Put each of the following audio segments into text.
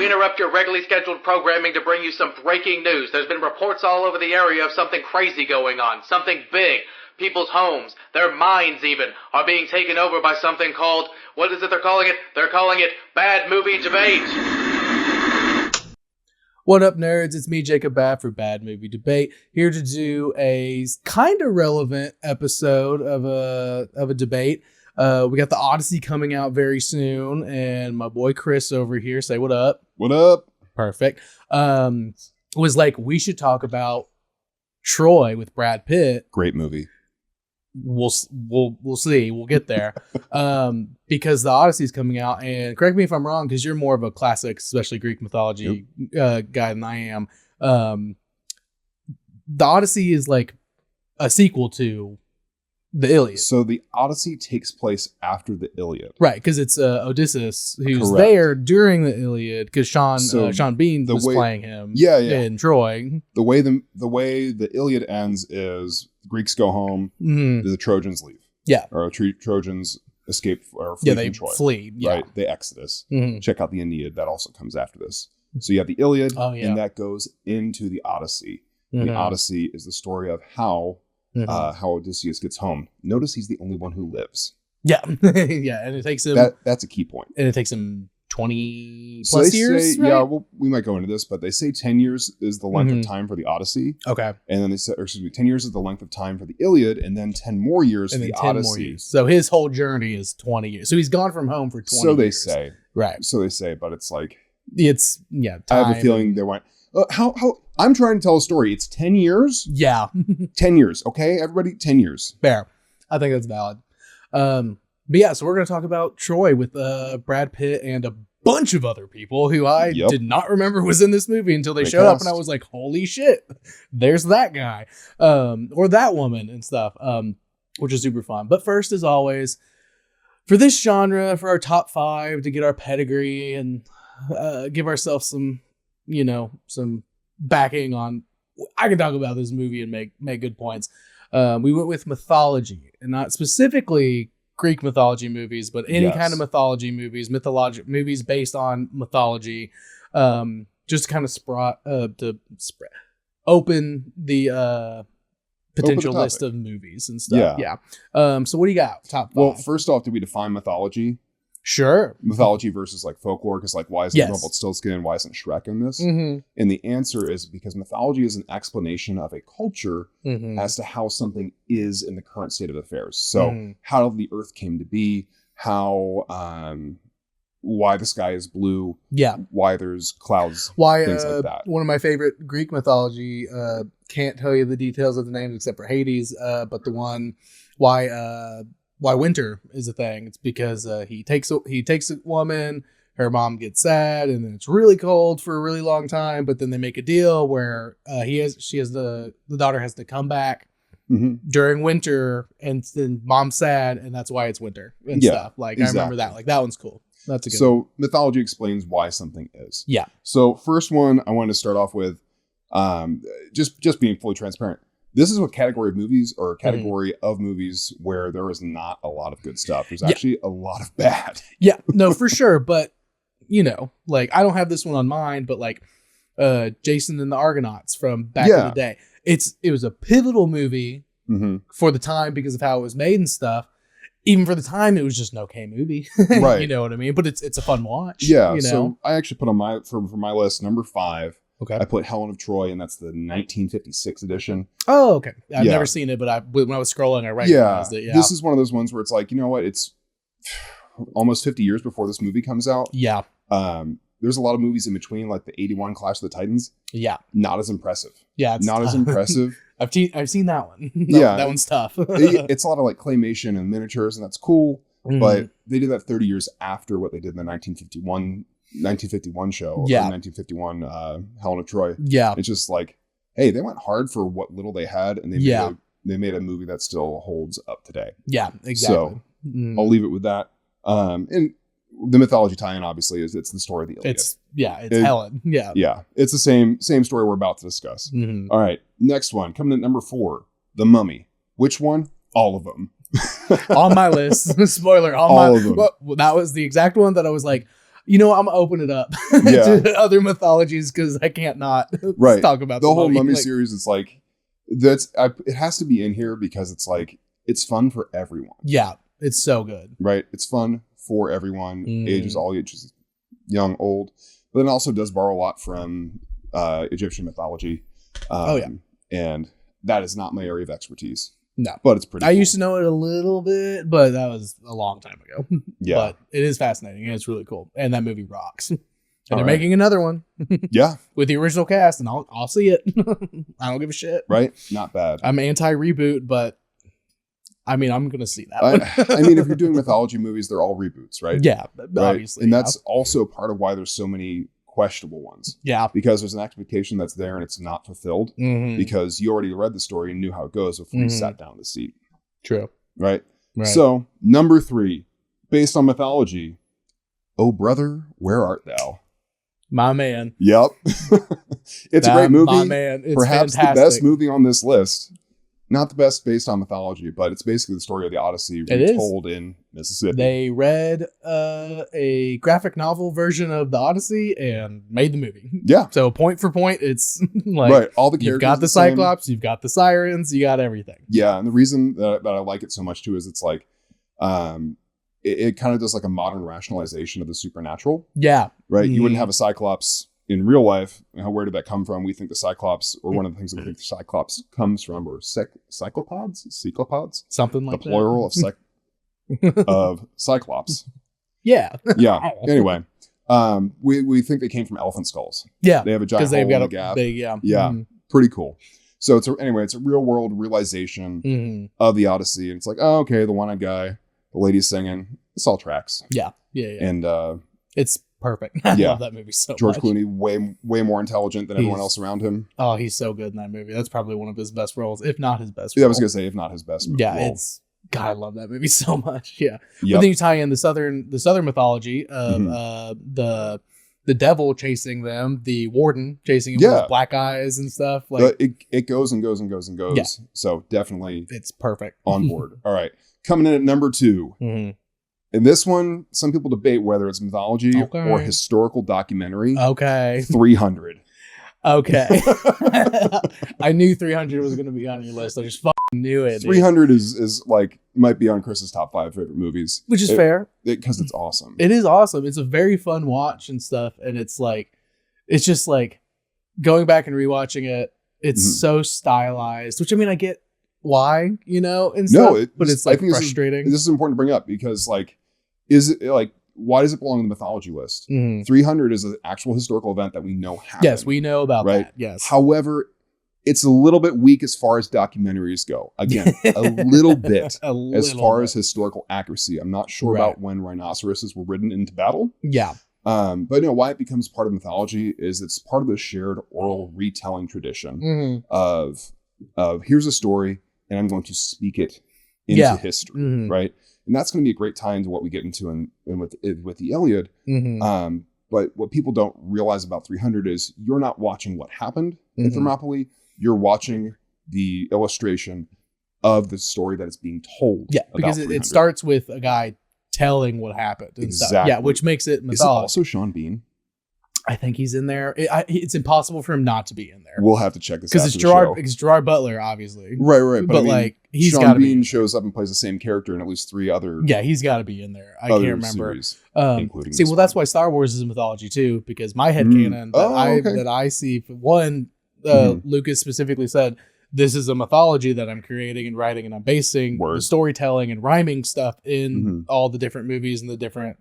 We interrupt your regularly scheduled programming to bring you some breaking news. There's been reports all over the area of something crazy going on, something big. People's homes, their minds even, are being taken over by something called, what is it they're calling it? They're calling it Bad Movie Debate. What up, nerds? It's me, Jacob Babb, for Bad Movie Debate, here to do a kind of relevant episode of a debate. We got the Odyssey coming out very soon, and my boy Chris over here, say what up. What up? Perfect. Was like, we should talk about Troy with Brad Pitt. Great movie. We'll see. We'll get there. Because the Odyssey is coming out, and correct me if I'm wrong, because you're more of a classic, especially Greek mythology guy than I am. The Odyssey is like a sequel to the Iliad. So the Odyssey takes place after the Iliad, right? Because it's Odysseus who's Correct. there during the Iliad, because Sean Bean was playing him. In Troy. The way the Iliad ends is the Greeks go home, the Trojans leave. Yeah, or Trojans escape or flee they from Troy. Flee. Yeah. Right, they exodus. Check out the Aeneid. That also comes after this. So you have the Iliad, and that goes into the Odyssey. The Odyssey is the story of how Odysseus gets home. Notice he's the only one who lives. Yeah. Yeah, and it takes him... That's a key point. And it takes him 20 plus years, right? Yeah, well, we might go into this, but they say 10 years is the length of time for the Odyssey. Okay. And then they say, 10 years is the length of time for the Iliad, and then 10 more years for the Odyssey. So his whole journey is 20 years. So he's gone from home for 20 years. So they say. Right. So they say, but it's like... Time. I have a feeling they went... how I'm trying to tell a story. It's 10 years. Yeah. 10 years. Okay, everybody, 10 years. Fair. I think that's valid. But yeah, so we're going to talk about Troy with Brad Pitt and a bunch of other people who I did not remember was in this movie until they showed up, and I was like, holy shit, there's that guy. Or that woman and stuff, which is super fun. But first, as always, for this genre, for our top 5, to get our pedigree and give ourselves some backing on, I can talk about this movie and make good points. We went with mythology, and not specifically Greek mythology movies, but any kind of mythology movies, mythologic movies based on mythology, just to kind of open the potential list of movies and stuff. Yeah. So what do you got? Top 5. Well, first off, did we define mythology? Sure. Mythology versus like folklore, because like why isn't Rumpelstiltskin, why isn't Shrek in this? And the answer is because mythology is an explanation of a culture as to how something is in the current state of affairs. So how the earth came to be, how why the sky is blue, why there's clouds, things like that. One of my favorite Greek mythology, can't tell you the details of the names except for Hades, but the one why winter is a thing. It's because he takes a woman, her mom gets sad, and then it's really cold for a really long time, but then they make a deal where the daughter has to come back during winter, and then mom's sad, and that's why it's winter and stuff. Like exactly. I remember that. Like that one's cool. That's a good one. Mythology explains why something is. Yeah. So first one I wanted to start off with just being fully transparent. This is a category of movies or a category of movies where there is not a lot of good stuff. There's actually a lot of bad. Yeah, no, for sure. But, like I don't have this one on mine, but like Jason and the Argonauts from back in the day. It was a pivotal movie for the time because of how it was made and stuff. Even for the time, it was just an okay movie. Right. You know what I mean? But it's a fun watch. Yeah. So I actually put on for my list, number 5. Okay. I put Helen of Troy, and that's the 1956 edition. Oh, okay. I've never seen it, but when I was scrolling, I recognized it. Yeah. This is one of those ones where it's like, you know what? It's almost 50 years before this movie comes out. Yeah. There's a lot of movies in between, like the 81 Clash of the Titans. Yeah. Not as impressive. Yeah. It's not as impressive. I've seen that one. That one's tough. It's a lot of like claymation and miniatures, and that's cool. But they did that 30 years after what they did in the 1951 show, 1951 Helen of Troy. Yeah, it's just like, hey, they went hard for what little they had, and they made a movie that still holds up today. Yeah, exactly. So I'll leave it with that. And the mythology tie-in obviously is it's the story of the Iliad. It's Helen. Yeah, it's the same story we're about to discuss. All right, next one coming in at number 4, The Mummy. Which one? All of them. On my list. Spoiler. All of them. Well, that was the exact one that I was like, I'm gonna open it up to other mythologies because I can't not talk about the whole Mummy series. It's like it has to be in here because it's like it's fun for everyone. Yeah, it's so good. Right, it's fun for everyone, ages, all ages, young, old. But then it also does borrow a lot from Egyptian mythology. And that is not my area of expertise. No, but it's pretty. I used to know it a little bit, but that was a long time ago. Yeah, but it is fascinating and it's really cool. And that movie rocks. And they're making another one. Yeah, with the original cast, and I'll see it. I don't give a shit. Right, not bad. I'm anti reboot, but I mean, I'm gonna see that one. I mean, if you're doing mythology movies, they're all reboots, right? Yeah, right? Obviously, and that's also part of why there's so many questionable ones. Yeah, because there's an expectation that's there and it's not fulfilled because you already read the story and knew how it goes before you sat down in the seat. True. Right. So number 3, based on mythology. Oh brother, where art thou? My man. Yep. It's a great movie. My man. It's perhaps fantastic. The best movie on this list. Not the best based on mythology, but it's basically the story of the Odyssey retold in Mississippi. They read a graphic novel version of the Odyssey and made the movie. Yeah. So point for point, it's like all the characters. You've got the Cyclops, you've got the Sirens, you got everything. Yeah, and the reason that I like it so much too is it's like, it kind of does like a modern rationalization of the supernatural. Yeah. Right. You wouldn't have a Cyclops in real life. Where did that come from? We think the Cyclops, or one of the things that we think the Cyclops comes from, or cyclopods, something like the plural of Cyclops. Yeah. Yeah. Anyway, we think they came from elephant skulls. Yeah, they have a giant hole in the gap. Pretty cool. So it's a real world realization of the Odyssey, and it's like, oh, okay, the one-eyed guy, the lady singing, it's all tracks. Yeah. And it's perfect. I love that movie so George much. Clooney, way more intelligent than everyone else around him. Oh, he's so good in that movie. That's probably one of his best roles, if not his best. Yeah, I was gonna say if not his best. Yeah, role. God, I love that movie so much. Yeah, but then you tie in the southern mythology of the devil chasing them, the warden chasing him with his black eyes and stuff. Like it goes and goes and goes and goes. Yeah. So definitely, it's perfect. On board. All right, coming in at number 2. And this one, some people debate whether it's mythology or historical documentary. 300. Okay. I knew 300 was going to be on your list. I just fucking knew it. 300 is like, might be on Chris's top 5 favorite movies. Which is fair. Because it's awesome. It is awesome. It's a very fun watch and stuff. And it's just like going back and rewatching it. It's so stylized, which I mean, I get why, and stuff. But it's like frustrating. This is important to bring up because is it like, why does it belong in the mythology list? 300 is an actual historical event that we know happened. Yes, we know about that. Yes. However, it's a little bit weak as far as documentaries go. Again, a little bit as far as historical accuracy. I'm not sure about when rhinoceroses were ridden into battle. Yeah. But why it becomes part of mythology is it's part of the shared oral retelling tradition of here's a story and I'm going to speak it into history, right? And that's going to be a great tie into what we get into in with the Iliad. But what people don't realize about 300 is you're not watching what happened in Thermopylae. You're watching the illustration of the story that is being told. Yeah, because it starts with a guy telling what happened. And stuff. Yeah, which makes it mythology. Is it also Sean Bean? I think he's in there. It's impossible for him not to be in there. We'll have to check this out. Because it's Gerard Butler, obviously. Right. But I mean, he's Sean Bean shows up and plays the same character in at least 3 other. Yeah, he's got to be in there. I can't remember. Series, including that's why Star Wars is mythology too. Because my headcanon that I see, for one, Lucas specifically said, this is a mythology that I'm creating and writing, and I'm basing the storytelling and rhyming stuff in all the different movies and the different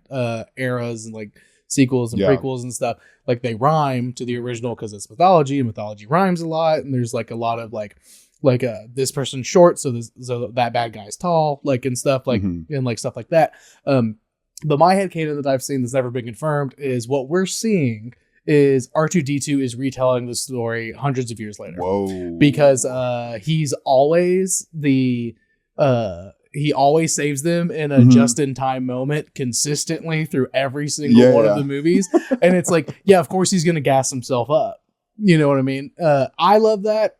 eras and sequels and prequels and stuff. They rhyme to the original because it's mythology, and mythology rhymes a lot, and there's a lot of this person's short, so that bad guy's tall, and stuff and stuff like that. But my headcanon that I've seen that's never been confirmed is what we're seeing is R2-D2 is retelling the story hundreds of years later. Whoa! Because he's always he always saves them in a just-in-time moment consistently through every single one of the movies. And it's of course he's going to gas himself up. You know what I mean? I love that.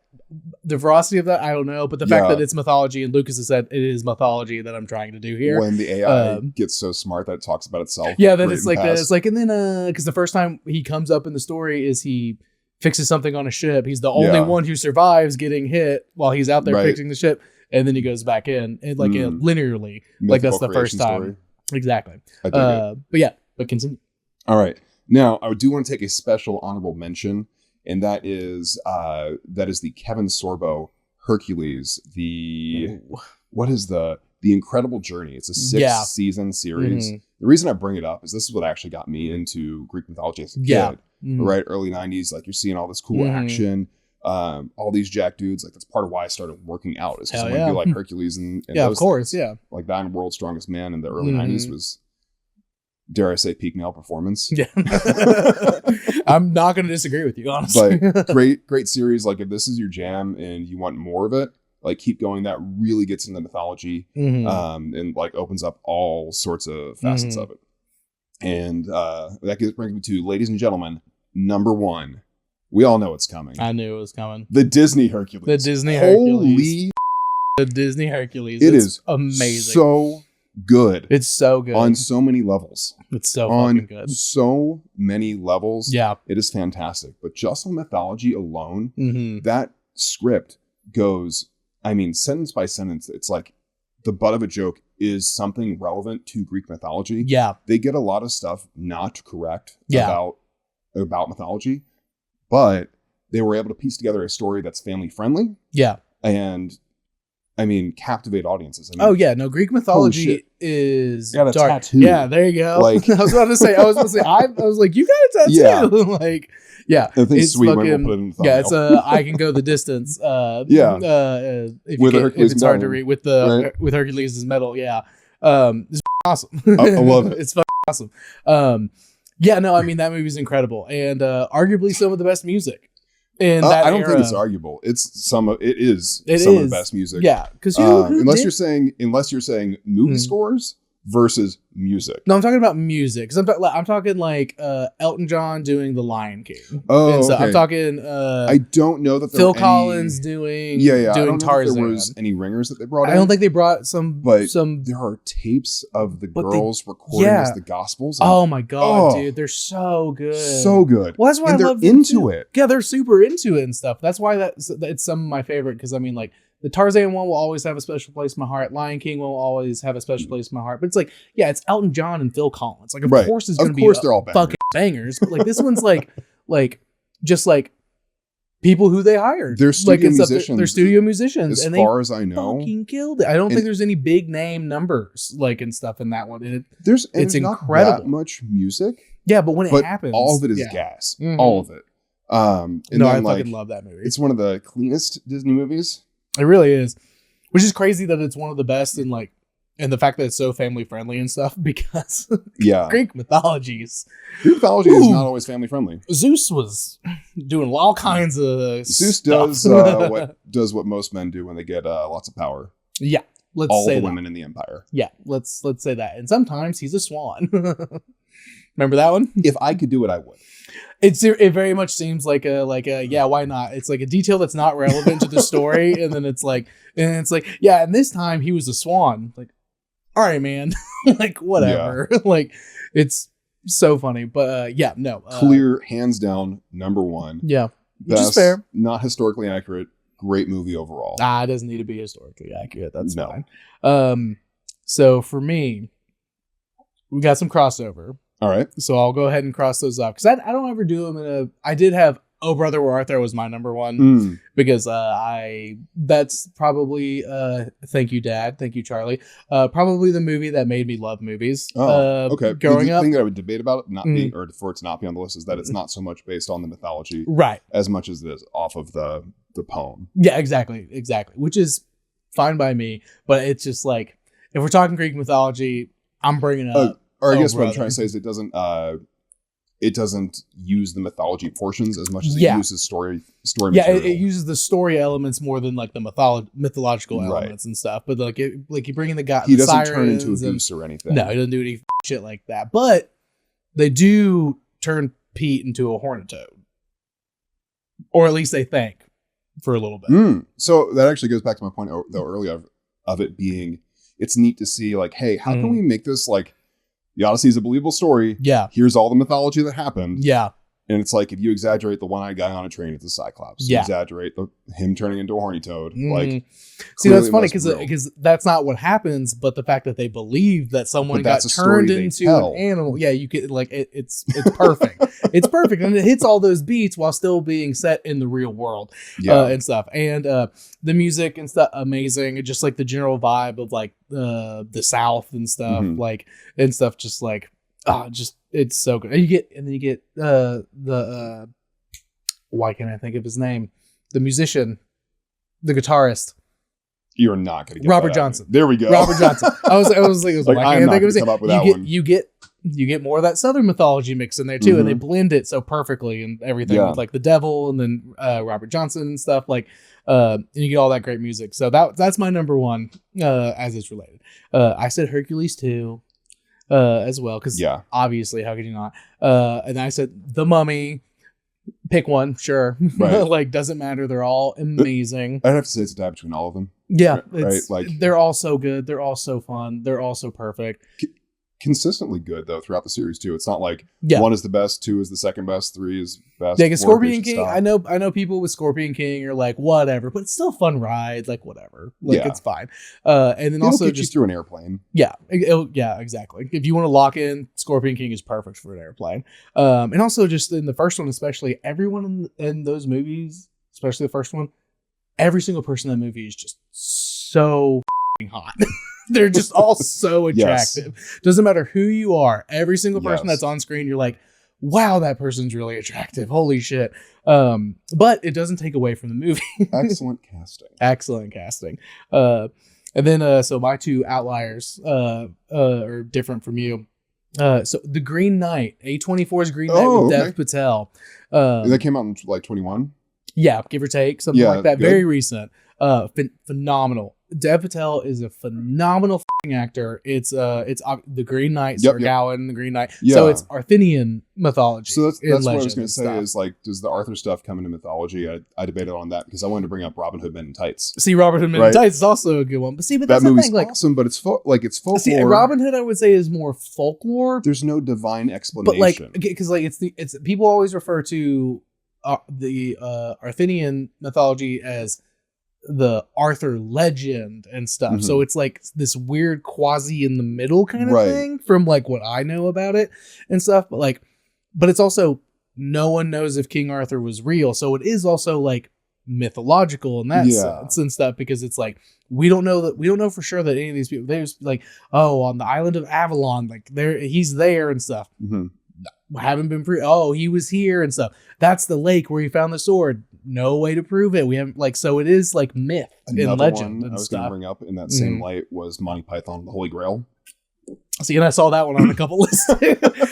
the veracity of that, I don't know. But the fact that it's mythology, and Lucas has said it is mythology that I'm trying to do here. When the AI gets so smart that it talks about itself. Yeah, that it's like that. It's like, and then because the first time he comes up in the story is he fixes something on a ship. He's the only one who survives getting hit while he's out there fixing the ship, and then he goes back in, and like linearly, like that's the first time. Story. Exactly. But continue. All right. Now, I do want to take a special honorable mention, and that is the Kevin Sorbo Hercules. What is the Incredible Journey? It's a 6-season series. Mm-hmm. The reason I bring it up is this is what actually got me into Greek mythology as a kid. Mm-hmm. Right, early 90s, like you're seeing all this cool action, all these jack dudes. Like that's part of why I started working out, is because I want to be like Hercules and those of course, things. Like that and World's Strongest Man in the early 90s was, dare I say, peak male performance. Yeah. I'm not going to disagree with you, honestly. But great series. Like if this is your jam and you want more of it, like keep going. That really gets into mythology and like opens up all sorts of facets of it. And that brings me to, ladies and gentlemen, number 1. We all know it's coming. I knew it was coming. The Disney Hercules. The Disney Hercules. The Disney Hercules. It is amazing. So good. It's so good. On so many levels. It's so fucking good. So many levels. Yeah. It is fantastic. But just on mythology alone, that script goes, I mean, sentence by sentence, it's like the butt of a joke is something relevant to Greek mythology. Yeah. They get a lot of stuff not correct about mythology, but they were able to piece together a story that's family friendly. Yeah. And I mean, captivate audiences. I mean, Greek mythology is dark. Tattoo. Yeah, there you go. Like, I was about to say, I was like, you got a tattoo. Like, yeah, I think it's sweet. Fucking, we'll put it in the thumbnail. It's I can go the distance. If it's hard to read with Hercules' medal. Yeah, it's awesome. I love it. It's fucking awesome. I mean that movie's incredible and arguably some of the best music. I don't think it's arguable. It is some of the best music. Yeah, because unless you're saying movie scores versus music. No, I'm talking about music. Because I'm talking like Elton John doing The Lion King. Oh, okay. I'm talking. I don't know that Phil Collins doing I don't know Tarzan. If there was any ringers that they brought in. I don't think they brought some. But there are tapes of the girls recording as the Gospels. Oh my god, dude, they're so good, so good. Well, that's why they're love them into too. it. Yeah, they're super into it and stuff. That's why it's some of my favorite. Because I mean, like. The Tarzan one will always have a special place in my heart. Lion King will always have a special place in my heart. But it's like, it's Elton John and Phil Collins. Like, of course, it's going to be they're all bangers. Fucking bangers. But like this one's like just like people who they hired. They're studio musicians. They're studio musicians, as far as I know, fucking killed it. I don't think there's any big name numbers like and stuff in that one. There's incredible. Not that much music. Yeah, but when it happens, all of it is gas. Mm-hmm. All of it. I fucking love that movie. It's one of the cleanest Disney movies. It really is. Which is crazy that it's one of the best and the fact that it's so family friendly and stuff because Greek mythology is not always family friendly. Zeus was doing all kinds of Zeus stuff. does what most men do when they get lots of power. Yeah, let's all say the women in the empire. Yeah, let's say that. And sometimes he's a swan. Remember that one? If I could do it, I would. It very much seems like a why not? It's like a detail that's not relevant to the story, and then it's like and this time he was a swan. Like, all right, man, like whatever. Yeah. Like it's so funny, but clear hands down number 1. Yeah, which is fair. Not historically accurate. Great movie overall. It doesn't need to be historically accurate. That's fine. So for me, we got some crossover. All right. So I'll go ahead and cross those off because I don't ever do them I did have Oh Brother Where Art Thou was my number 1 because that's probably thank you Dad, thank you Charlie, probably the movie that made me love movies. Okay. Growing up, the thing that I would debate about it not being or for it to not be on the list is that it's not so much based on the mythology, right? As much as it is off of the poem. Yeah, exactly, which is fine by me. But it's just like if we're talking Greek mythology, I'm bringing up. Or I guess what I'm trying to say is it doesn't use the mythology portions as much as it uses story material. It uses the story elements more than like the mythological elements and stuff. But like you bring in the guy, he doesn't turn into a goose or anything. No, he doesn't do any shit like that. But they do turn Pete into a horned toad, or at least they think. for a little bit. So that actually goes back to my point though earlier of it being, it's neat to see like, hey, how can we make this like the Odyssey is a believable story? Yeah. Here's all the mythology that happened. Yeah. And it's like, if you exaggerate the one-eyed guy on a train, it's a Cyclops. You exaggerate him turning into a horny toad. Like, see, that's funny because that's not what happens, but the fact that they believe that someone got turned into an animal. Yeah, you get like it's perfect. It's perfect, and it hits all those beats while still being set in the real world and stuff. And the music and stuff, amazing. And just like the general vibe of like the South and stuff, like and stuff, just like. Just it's so good. And then you get the why can't I think of his name? The musician, the guitarist. You're not gonna get Robert Johnson. There we go. Robert Johnson. I was like why can't I think of his name? Come up with that one. You get more of that Southern mythology mix in there too, and they blend it so perfectly and everything with like the devil and then Robert Johnson and stuff like. And you get all that great music. So that's my number one as it's related. I said Hercules 2. As well, because obviously, how could you not? And I said The Mummy. Pick one, sure. Right. Like, doesn't matter. They're all amazing. I'd have to say it's a tie between all of them. Yeah, right. Like they're all so good. They're all so fun. They're all so perfect. Consistently good though throughout the series too. It's not like one is the best, 2 is the second best, 3 is best. Yeah, because Scorpion King. Stop. I know people with Scorpion King are like whatever, but it's still a fun ride. Like whatever, like it's fine. And then also just through an airplane. Yeah, exactly. If you want to lock in, Scorpion King is perfect for an airplane. And also just in the first one, especially everyone in those movies, especially the first one, every single person in that movie is just so hot. They're just all so attractive. Doesn't matter who you are. Every single person that's on screen, you're like, wow, that person's really attractive. Holy shit. But it doesn't take away from the movie. Excellent casting. Excellent casting. And then, so my two outliers are different from you. So The Green Knight, A24's Green Knight with Dev Patel. That came out in like 21? Yeah, give or take. Something like that. Good. Very recent. Phenomenal. Dev Patel is a phenomenal actor. It's the Green Knight, Sir Gawain, the Green Knight. Yeah. So it's Arthurian mythology. So that's what I was going to say is like, does the Arthur stuff come into mythology? I debated on that because I wanted to bring up Robin Hood Men in Tights. See, Robin Hood Men in Tights is also a good one. But that movie's awesome, but it's folklore. See, Robin Hood I would say is more folklore. There's no divine explanation. But like, because like it's people always refer to the Arthurian mythology as the Arthur legend and stuff. So it's like this weird quasi in the middle kind of thing from like what I know about it and stuff. But it's also no one knows if King Arthur was real. So it is also like mythological in that sense and stuff, because it's like we don't know for sure that any of these people, they're just like, oh, on the island of Avalon, like he's there and stuff. Haven't been he was here and stuff. That's the lake where he found the sword. No way to prove it. We haven't so it is like myth and legend. One I was going to bring up in that same light was Monty Python, The Holy Grail. See, and I saw that one on a couple lists,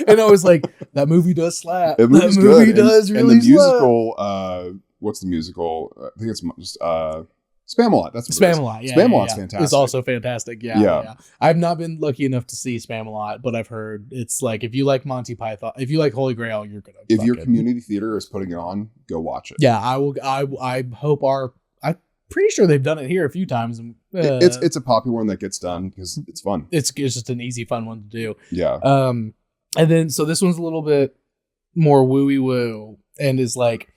and I was like, that movie does slap. That movie does really slap. And the musical, what's the musical? I think it's just Spamalot. That's what Spamalot. Yeah, Spamalot's fantastic. It's also fantastic. Yeah. I've not been lucky enough to see Spamalot, but I've heard it's like if you like Monty Python, if you like Holy Grail, you're gonna. If your community theater is putting it on, go watch it. Yeah, I will. I hope I'm pretty sure they've done it here a few times. It's a popular one that gets done because it's fun. It's just an easy, fun one to do. Yeah. And then so this one's a little bit more wooey woo and is like,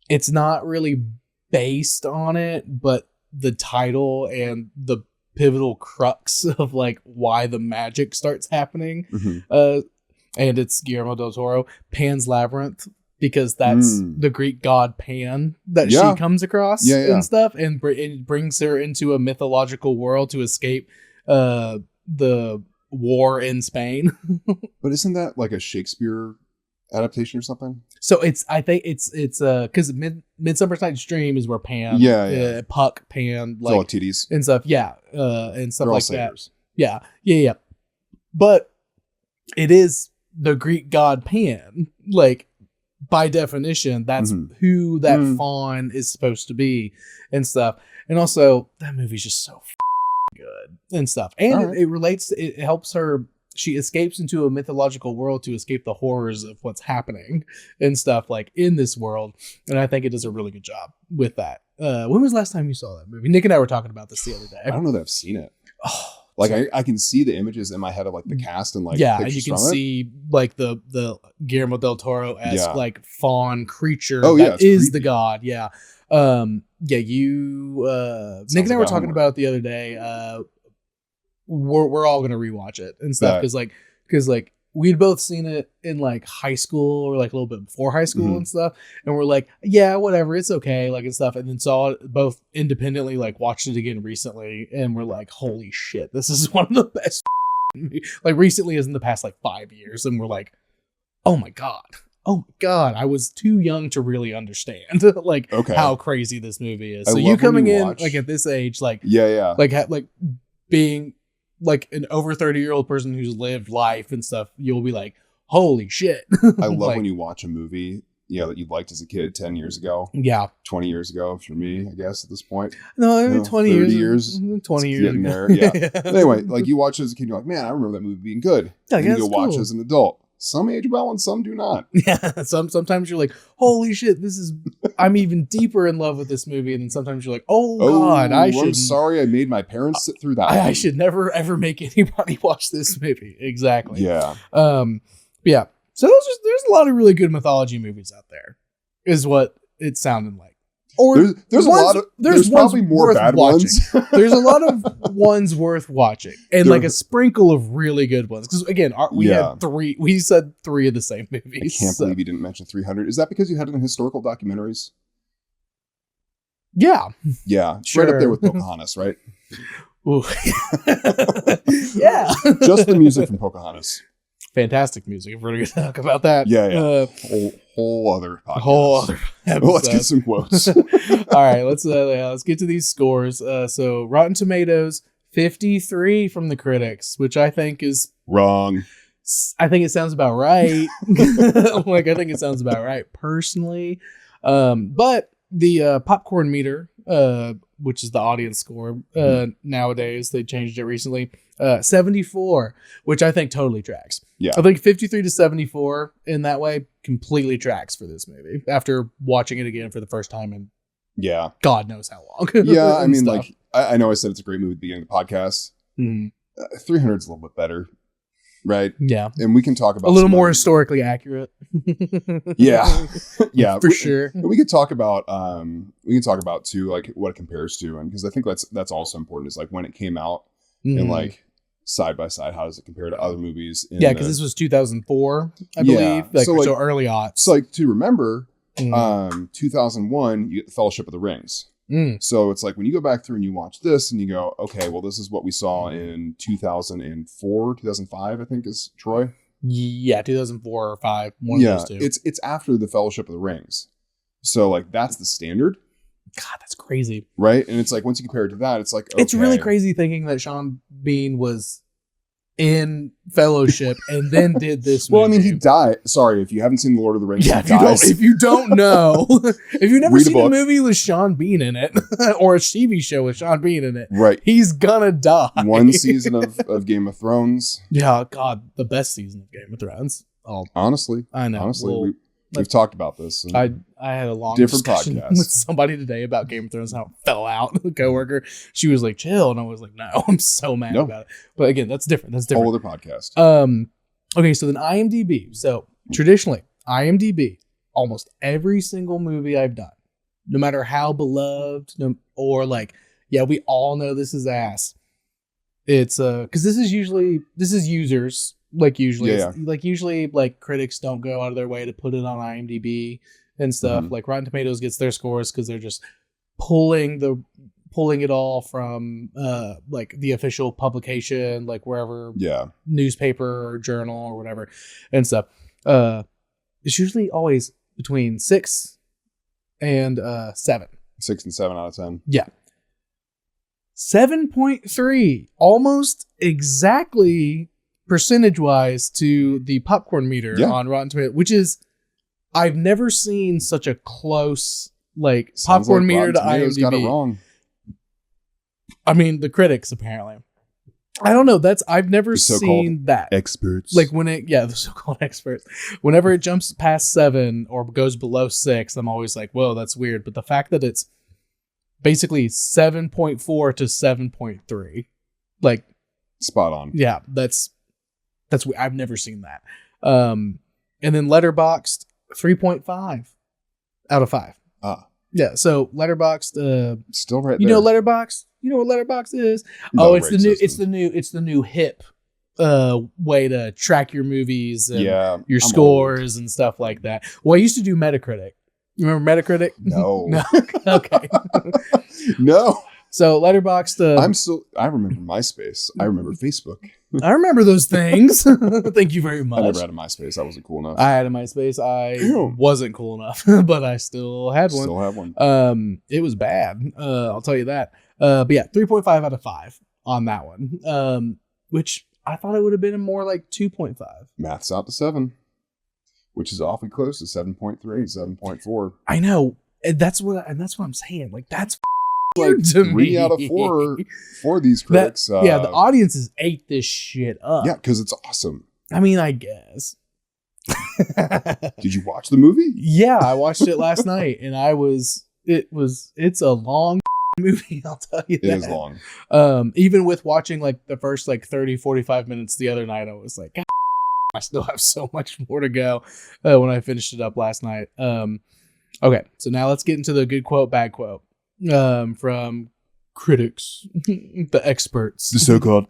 it's not really based on it, but the title and the pivotal crux of like why the magic starts happening. And it's Guillermo del Toro, Pan's Labyrinth, because that's the Greek god Pan that she comes across and stuff, and it brings her into a mythological world to escape the war in Spain. But isn't that like a Shakespeare adaptation or something? So I think it's because Midsummer Night's Dream is where Pan, Puck, Pan, like all titties and stuff, and stuff like satyrs. that. Yeah. But it is the Greek god Pan, like by definition, that's who that fawn is supposed to be and stuff. And also, that movie's just so good and stuff. And it relates. It helps her. She escapes into a mythological world to escape the horrors of what's happening and stuff like in this world. And I think it does a really good job with that when was the last time you saw that movie? Nick and I were talking about this the other day. I don't know that I've seen it. Oh, like I can see the images in my head of like the cast and like and you can see like the Guillermo del Toro-esque like fawn creature that is creepy. The god. Yeah. You Nick and I were talking about it the other day. We're all gonna rewatch it and stuff because we'd both seen it in like high school or like a little bit before high school and stuff, and we're like, yeah, whatever, it's okay, like and stuff, and then saw it both independently, like watched it again recently, and we're like, holy shit, this is one of the best like recently as in the past like 5 years, and we're like, oh my god, I was too young to really understand like how crazy this movie is. So you coming in like at this age, like like being like an over 30-year-old person who's lived life and stuff, you'll be like, holy shit. I love when you watch a movie that you liked as a kid 10 years ago. 20 years ago for me, I guess, at this point. No, I mean, 20 years. 20 years getting there. Yeah. Anyway, like you watch it as a kid, you're like, man, I remember that movie being good. And you go watch it as an adult. Some age well and some do not. Yeah. Sometimes you're like, holy shit, I'm even deeper in love with this movie. And then sometimes you're like, oh god, I'm sorry I made my parents sit through that. I should never ever make anybody watch this movie. Exactly. Yeah. Yeah. So there's a lot of really good mythology movies out there, is what it sounded like. Or there's probably more bad ones. There's a lot of ones worth watching, and like a sprinkle of really good ones. Because again, we had three. We said three of the same movies. I can't believe you didn't mention 300. Is that because you had it in historical documentaries? Yeah. Yeah. Sure. Right up there with Pocahontas, right? Ooh. Yeah. Just the music from Pocahontas. Fantastic music. If we're going to talk about that. Yeah. Whole other podcast. Whole other episode. Let's get some quotes. All right. Let's get to these scores. So Rotten Tomatoes, 53 from the critics, which I think is wrong. I think it sounds about right. I think it sounds about right personally. But the popcorn meter, which is the audience score, nowadays, they changed it recently, 74, which I think totally tracks. Yeah. I think 53 to 74 in that way completely tracks for this movie after watching it again for the first time in God knows how long. Yeah, I mean, stuff. Like, I know I said it's a great movie at the beginning of the podcast. 300 is a little bit better. Right. Yeah. And we can talk about a little more historically accurate. Yeah. For sure. We could talk about too, like what it compares to. And because I think that's also important is like when it came out and like side by side, how does it compare to other movies? Because this was 2004, I believe. Like, so early aughts. So like to remember, 2001, you get the Fellowship of the Rings. So it's like when you go back through and you watch this and you go, okay, well, this is what we saw in 2004, 2005, I think is Troy. Yeah, 2004 or 5. One of those two. It's after the Fellowship of the Rings. So like that's the standard. God, that's crazy. Right? And it's like once you compare it to that, it's like, okay. It's really crazy thinking that Sean Bean was in Fellowship and then did this movie. Well, I mean, he died. Sorry, if you haven't seen The Lord of the Rings, if you don't know, if you've never seen a movie with Sean Bean in it, or a TV show with Sean Bean in it, right, he's gonna die. One season of Game of Thrones. Yeah, God, the best season of Game of Thrones. Oh, honestly, I know. Honestly, we've talked about this. I had a long discussion with somebody today about Game of Thrones and how it fell out. A coworker, she was like, "Chill," and I was like, "No, I'm so mad about it." But again, that's different. Whole other podcast. Okay, so then IMDb. So traditionally, IMDb, almost every single movie I've done, no matter how beloved, or like, yeah, we all know this is ass. It's because this is users. Usually critics don't go out of their way to put it on IMDb and stuff. Like Rotten Tomatoes gets their scores because they're just pulling it all from like the official publication, like wherever, newspaper or journal or whatever and stuff. It's usually always between 6 and 7. 6 and 7 out of 10. Yeah. 7.3, almost exactly percentage-wise to the popcorn meter on Rotten Tomatoes, which is, I've never seen such a close popcorn meter to IMDb. Got it wrong. I mean, the critics apparently. I don't know. I've never seen that. Experts. Like the so-called experts. Whenever it jumps past 7 or goes below 6, I'm always like, whoa, that's weird. But the fact that it's basically 7.4 to 7.3. Like spot on. Yeah, that's I've never seen that. And then Letterboxd 3.5 out of 5. Yeah, so Letterboxd still right there. You know Letterboxd? You know what Letterboxd is? It's the new hip way to track your movies and your scores and stuff like that. Well, I used to do Metacritic. You remember Metacritic? No. No. Okay. No. So Letterboxd. I remember MySpace. I remember Facebook. I remember those things. Thank you very much. I never had a MySpace. I wasn't cool enough. I had a MySpace. I wasn't cool enough, but I still had one. Still have one. It was bad. I'll tell you that. But yeah, 3.5 out of 5 on that one. Which I thought it would have been more like 2.5. Math's out to 7, which is awfully close to 7.3, 7.4. I know. That's what I'm saying. Like that's like 3 out of 4 for these critics. The audiences ate this shit up. Yeah, because it's awesome. I mean, I guess. Did you watch the movie? Yeah, I watched it last night, and it's a long movie, I'll tell you that. It is long. Even with watching like the first like 30, 45 minutes the other night, I was like, I still have so much more to go when I finished it up last night. Okay, so now let's get into the good quote, bad quote. From critics, the experts, the so-called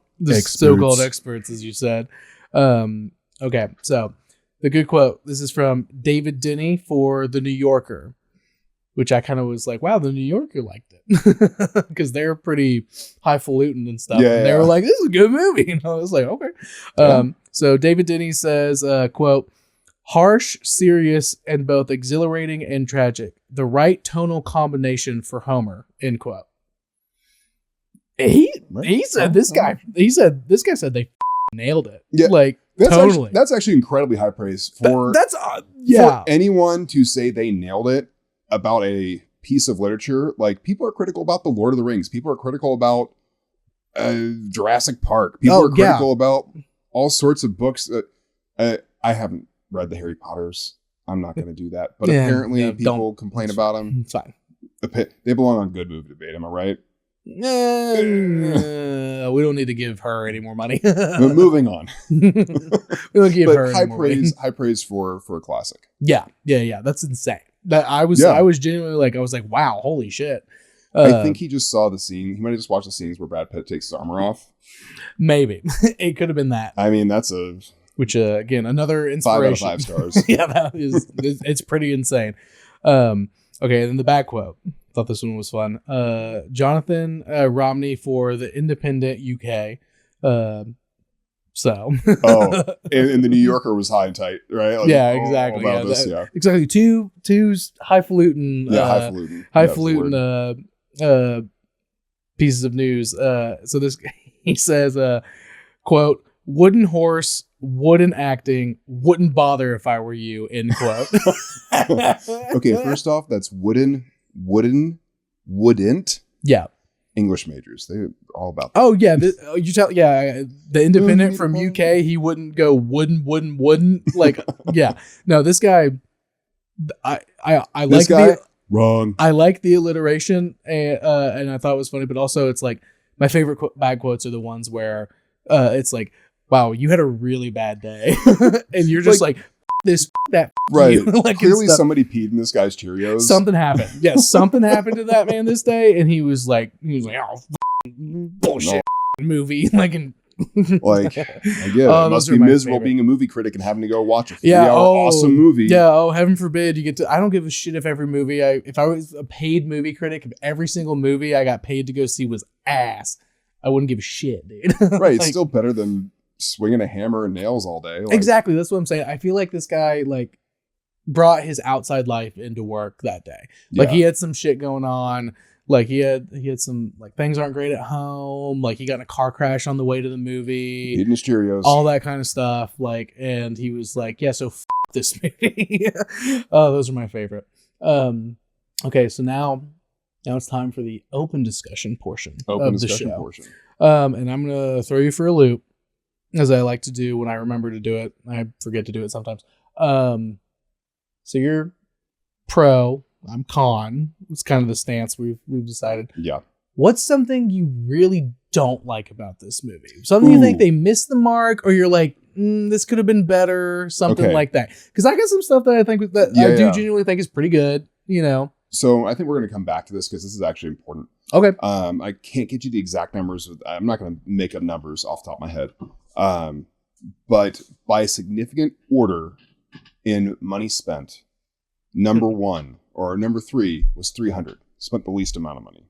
experts, as you said. Okay, so the good quote. This is from David Denny for The New Yorker, which I kind of was like, wow, The New Yorker liked it because they're pretty highfalutin and stuff. And they were like, this is a good movie. And I was like, okay. So David Denny says, quote, harsh, serious, and both exhilarating and tragic. The right tonal combination for Homer, end quote. He said this guy said they nailed it. Yeah. Like totally. That's actually incredibly high praise for for anyone to say they nailed it about a piece of literature. Like people are critical about the Lord of the Rings. People are critical about Jurassic Park. People are critical about all sorts of books. I haven't read the Harry Potters. I'm not going to do that. But apparently people complain about them. It's fine. They belong on Good Movie Debate. Am I right? We don't need to give her any more money. Moving on. We don't give her any more money. High praise for a classic. Yeah. That's insane. That I was genuinely like, wow, holy shit. I think he just saw the scene. He might have just watched the scenes where Brad Pitt takes his armor off. Maybe. It could have been that. I mean, that's which again, another inspiration. 5 out of 5 stars. Yeah, it's pretty insane. Okay, and then the back quote. Thought this one was fun. Jonathan Romney for The Independent UK. And the New Yorker was high and tight, right? Like, yeah, exactly. Exactly. Two highfalutin, highfalutin pieces of news. So this he says, quote, wooden horse, wooden acting, wouldn't bother if I were you, end quote. Okay, first off, that's wouldn't. Yeah. English majors. They're all about that. Oh, yeah. The Independent from UK, he wouldn't go wouldn't. Like, yeah. No, this guy, I like wrong. I like the alliteration and I thought it was funny, but also it's like my favorite bad quotes are the ones where it's like, wow, you had a really bad day. And you're just like this, that, right? Like, clearly somebody peed in this guy's Cheerios. Something happened. Yes, something happened to that man this day, and he was like, oh, bullshit movie. Like, I get it. It must be miserable being a movie critic and having to go watch a 3-hour awesome movie. Yeah. Oh, heaven forbid you get to. I don't give a shit if every movie if I was a paid movie critic, if every single movie I got paid to go see was ass, I wouldn't give a shit, dude. Right. It's still better than swinging a hammer and nails all day. Exactly. That's what I'm saying. I feel like this guy brought his outside life into work that day. Like he had some shit going on. Like he had some things aren't great at home. Like he got in a car crash on the way to the movie. Eating his Cheerios. All that kind of stuff. And he was like, yeah, so this movie. Those are my favorite. Okay, so now it's time for the open discussion portion of the show. And I'm gonna throw you for a loop, as I like to do when I remember to do it. I forget to do it sometimes. So you're pro I'm con. It's kind of the stance we've decided. Yeah. What's something you really don't like about this movie? Something you think they missed the mark, or you're like, this could have been better, something like that. Because I got some stuff that I think that I do genuinely think is pretty good, you know. So I think we're going to come back to this because this is actually important. Okay. I can't get you the exact numbers. I'm not going to make up numbers off the top of my head. But by a significant order in money spent, number 1 or number 3 was 300. Spent the least amount of money.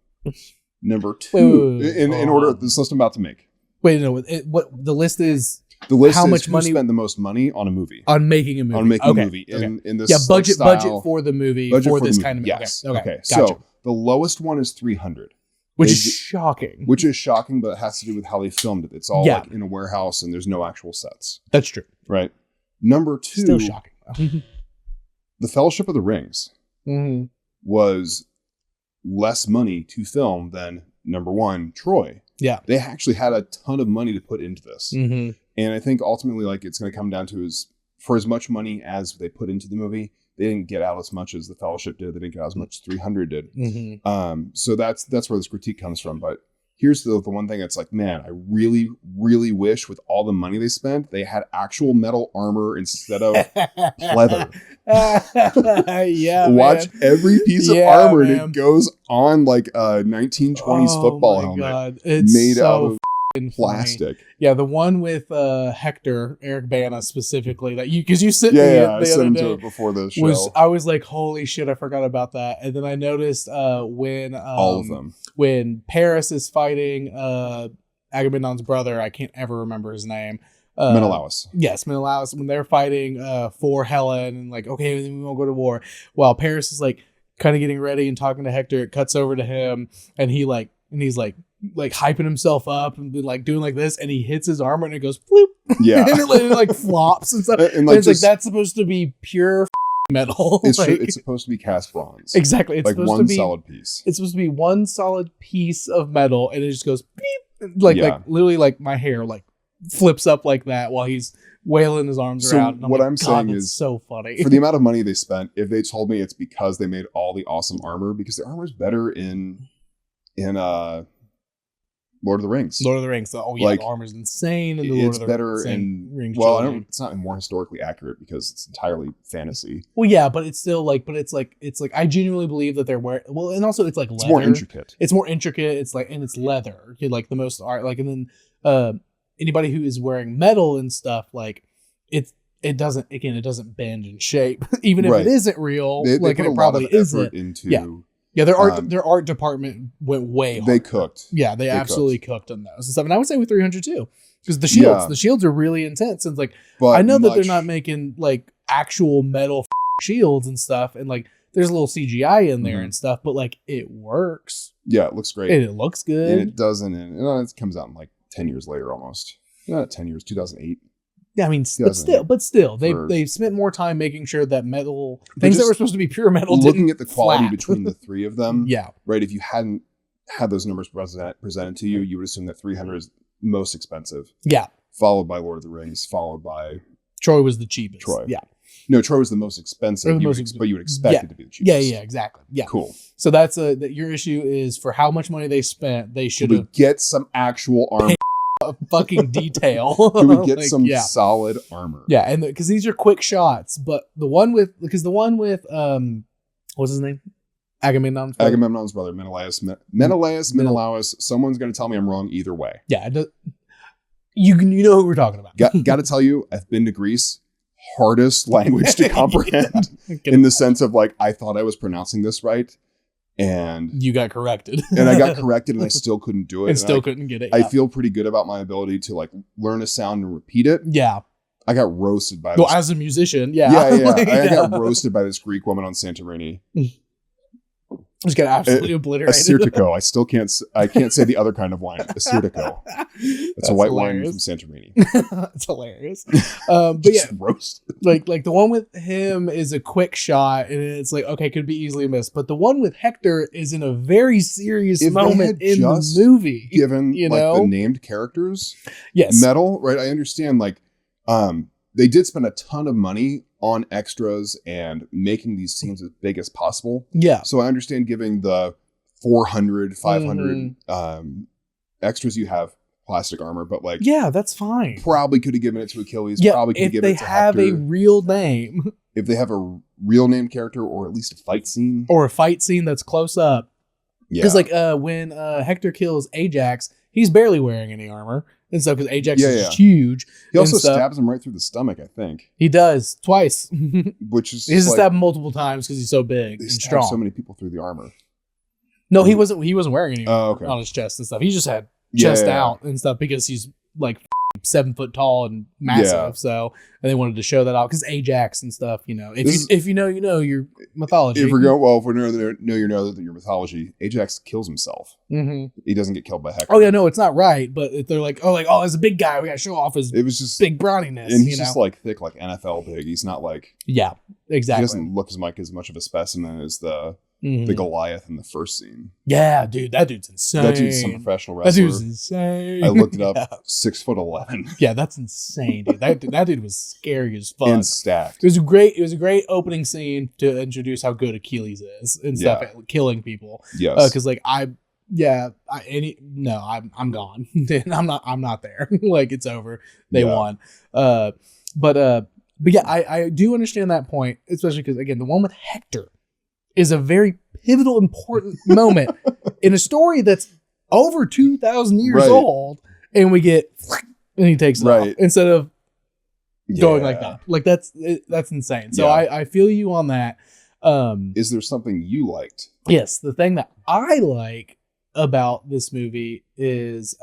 Number 2 in order this list I'm about to make. Wait, no. What the list is? The list how is much who money spent the most money on a movie. On making a movie. On making a movie in this budget style, for the movie for this the kind of movie. Yes. Okay. Gotcha. So the lowest one is 300. Which is shocking. Which is shocking, but it has to do with how they filmed it. It's all like in a warehouse and there's no actual sets. That's true. Right. Number 2. Still shocking. The Fellowship of the Rings was less money to film than number 1, Troy. Yeah. They actually had a ton of money to put into this. And I think ultimately, like, it's going to come down to is for as much money as they put into the movie, they didn't get out as much as the Fellowship did. They didn't get out as much as 300 did. So that's where this critique comes from. But here's the one thing that's like, man, I really, really wish with all the money they spent, they had actual metal armor instead of pleather. Watch every piece of armor and it goes on like a 1920s football helmet made out of plastic. Yeah, the one with Hector, Eric Bana specifically, that you sent me I sent him to it before the show. I was like, holy shit, I forgot about that. And then I noticed when all of them, when Paris is fighting Agamemnon's brother, I can't ever remember his name. Menelaus. Yes, Menelaus. When they're fighting for Helen and like, okay, we won't go to war. While Paris is like kind of getting ready and talking to Hector, it cuts over to him and he's like hyping himself up and like doing like this, and he hits his armor and it goes floop. Yeah. And it like flops and stuff. And it's like that's supposed to be pure metal. It's supposed to be cast bronze. Exactly. It's like supposed one to be solid piece. It's supposed to be one solid piece of metal, and it just goes beep, like literally like my hair like flips up like that while he's wailing his arms around. And I'm saying is so funny. For the amount of money they spent, if they told me it's because they made all the awesome armor, because the armor is better in Lord of the Rings. Lord of the Rings. Oh yeah, like, the armor's insane. In the Lord of the better Rings. It's not more historically accurate because it's entirely fantasy. Well, yeah, but it's still like, it's like I genuinely believe that they're wearing. Well, and also it's like leather. It's more intricate. It's more intricate. It's like, and it's leather. Like the most art. Like, and then anybody who is wearing metal and stuff, like it doesn't bend in shape, even if it isn't real. They put it probably isn't. Yeah, their art department went way hard. They cooked. Yeah, they absolutely cooked on those and stuff. And I would say with 300 too, because the shields are really intense. And like, I know that they're not making like actual metal shields and stuff, and like there's a little CGI in there and stuff, but like it works. Yeah, it looks great and it looks good. And it doesn't. And it comes out in like 10 years later, almost. Not 10 years, 2008. Yeah, I mean, but still, they spent more time making sure that metal things that were supposed to be pure metal. Looking at the quality between the three of them, right. If you hadn't had those numbers presented to you, you would assume that 300 is most expensive. Yeah, followed by Lord of the Rings, followed by Troy was the cheapest. No, Troy was the most expensive. But you would expect it to be the cheapest. Yeah, exactly. Yeah, cool. So that's your issue is for how much money they spent. They should have get some actual armor. Fucking detail. Can we get some solid armor? Yeah, and because these are quick shots, but the one with what's his name? Agamemnon's brother, Menelaus. Someone's going to tell me I'm wrong either way. Yeah, you know who we're talking about. Got to tell you, I've been to Greece. Hardest language to comprehend in the sense of like I thought I was pronouncing this right. And you got corrected. And I got corrected and I still couldn't do it. And still couldn't get it. I feel pretty good about my ability to like learn a sound and repeat it. Yeah. I got roasted by this. Well, as a musician, Yeah. I got roasted by this Greek woman on Santorini. Just got absolutely obliterated. Assyrtiko. I can't say the other kind of wine. Assyrtiko. That's a white wine from Santorini. It's hilarious. But yeah, roasted. Like the one with him is a quick shot, and it's like okay, could be easily missed. But the one with Hector is in a very serious moment in the movie. Given the named characters, yes, metal, right? I understand. Like, they did spend a ton of money on extras and making these scenes as big as possible. Yeah. So I understand giving the 400, 500 extras you have plastic armor, but like, yeah, that's fine. Probably could have given it to Achilles. Yeah, probably could have given it to Hector. If they have a real name. If they have a real name character, or at least a fight scene. Or a fight scene that's close up. Yeah. Because like when Hector kills Ajax, he's barely wearing any armor. And so because Ajax is just huge. He also stabs him right through the stomach, I think. He does, twice. Which is he's stabbed him multiple times because he's so big and strong. So many people through the armor. No, he wasn't wearing any armor on his chest and stuff. He just had chest out and stuff because he's like 7 foot tall and massive. So, and they wanted to show that off because Ajax and stuff, you know, if you know your mythology. If we know your mythology, Ajax kills himself. Mm-hmm. He doesn't get killed by Hector. Oh yeah, no, it's not right. But if they're like, oh, as a big guy, we got to show off his big brawniness. And he's just like thick, like NFL big. He's not like, exactly. He doesn't look as much of a specimen as the Goliath in the first scene. Yeah, dude, that dude's insane. That dude's some professional wrestler. That dude's insane. I looked it up. 6'11". Yeah, that's insane, dude. That dude was scary as fuck. And stacked. It was a great opening scene to introduce how good Achilles is and stuff at killing people. Yes. Because I'm gone. I'm not there. Like it's over. They won. But yeah, I do understand that point, especially because again, the one with Hector is a very pivotal, important moment in a story that's over 2,000 years old, and we get and he takes it off instead of going like that. Like that's insane. So I feel you on that. Is there something you liked? Yes, the thing that I like about this movie is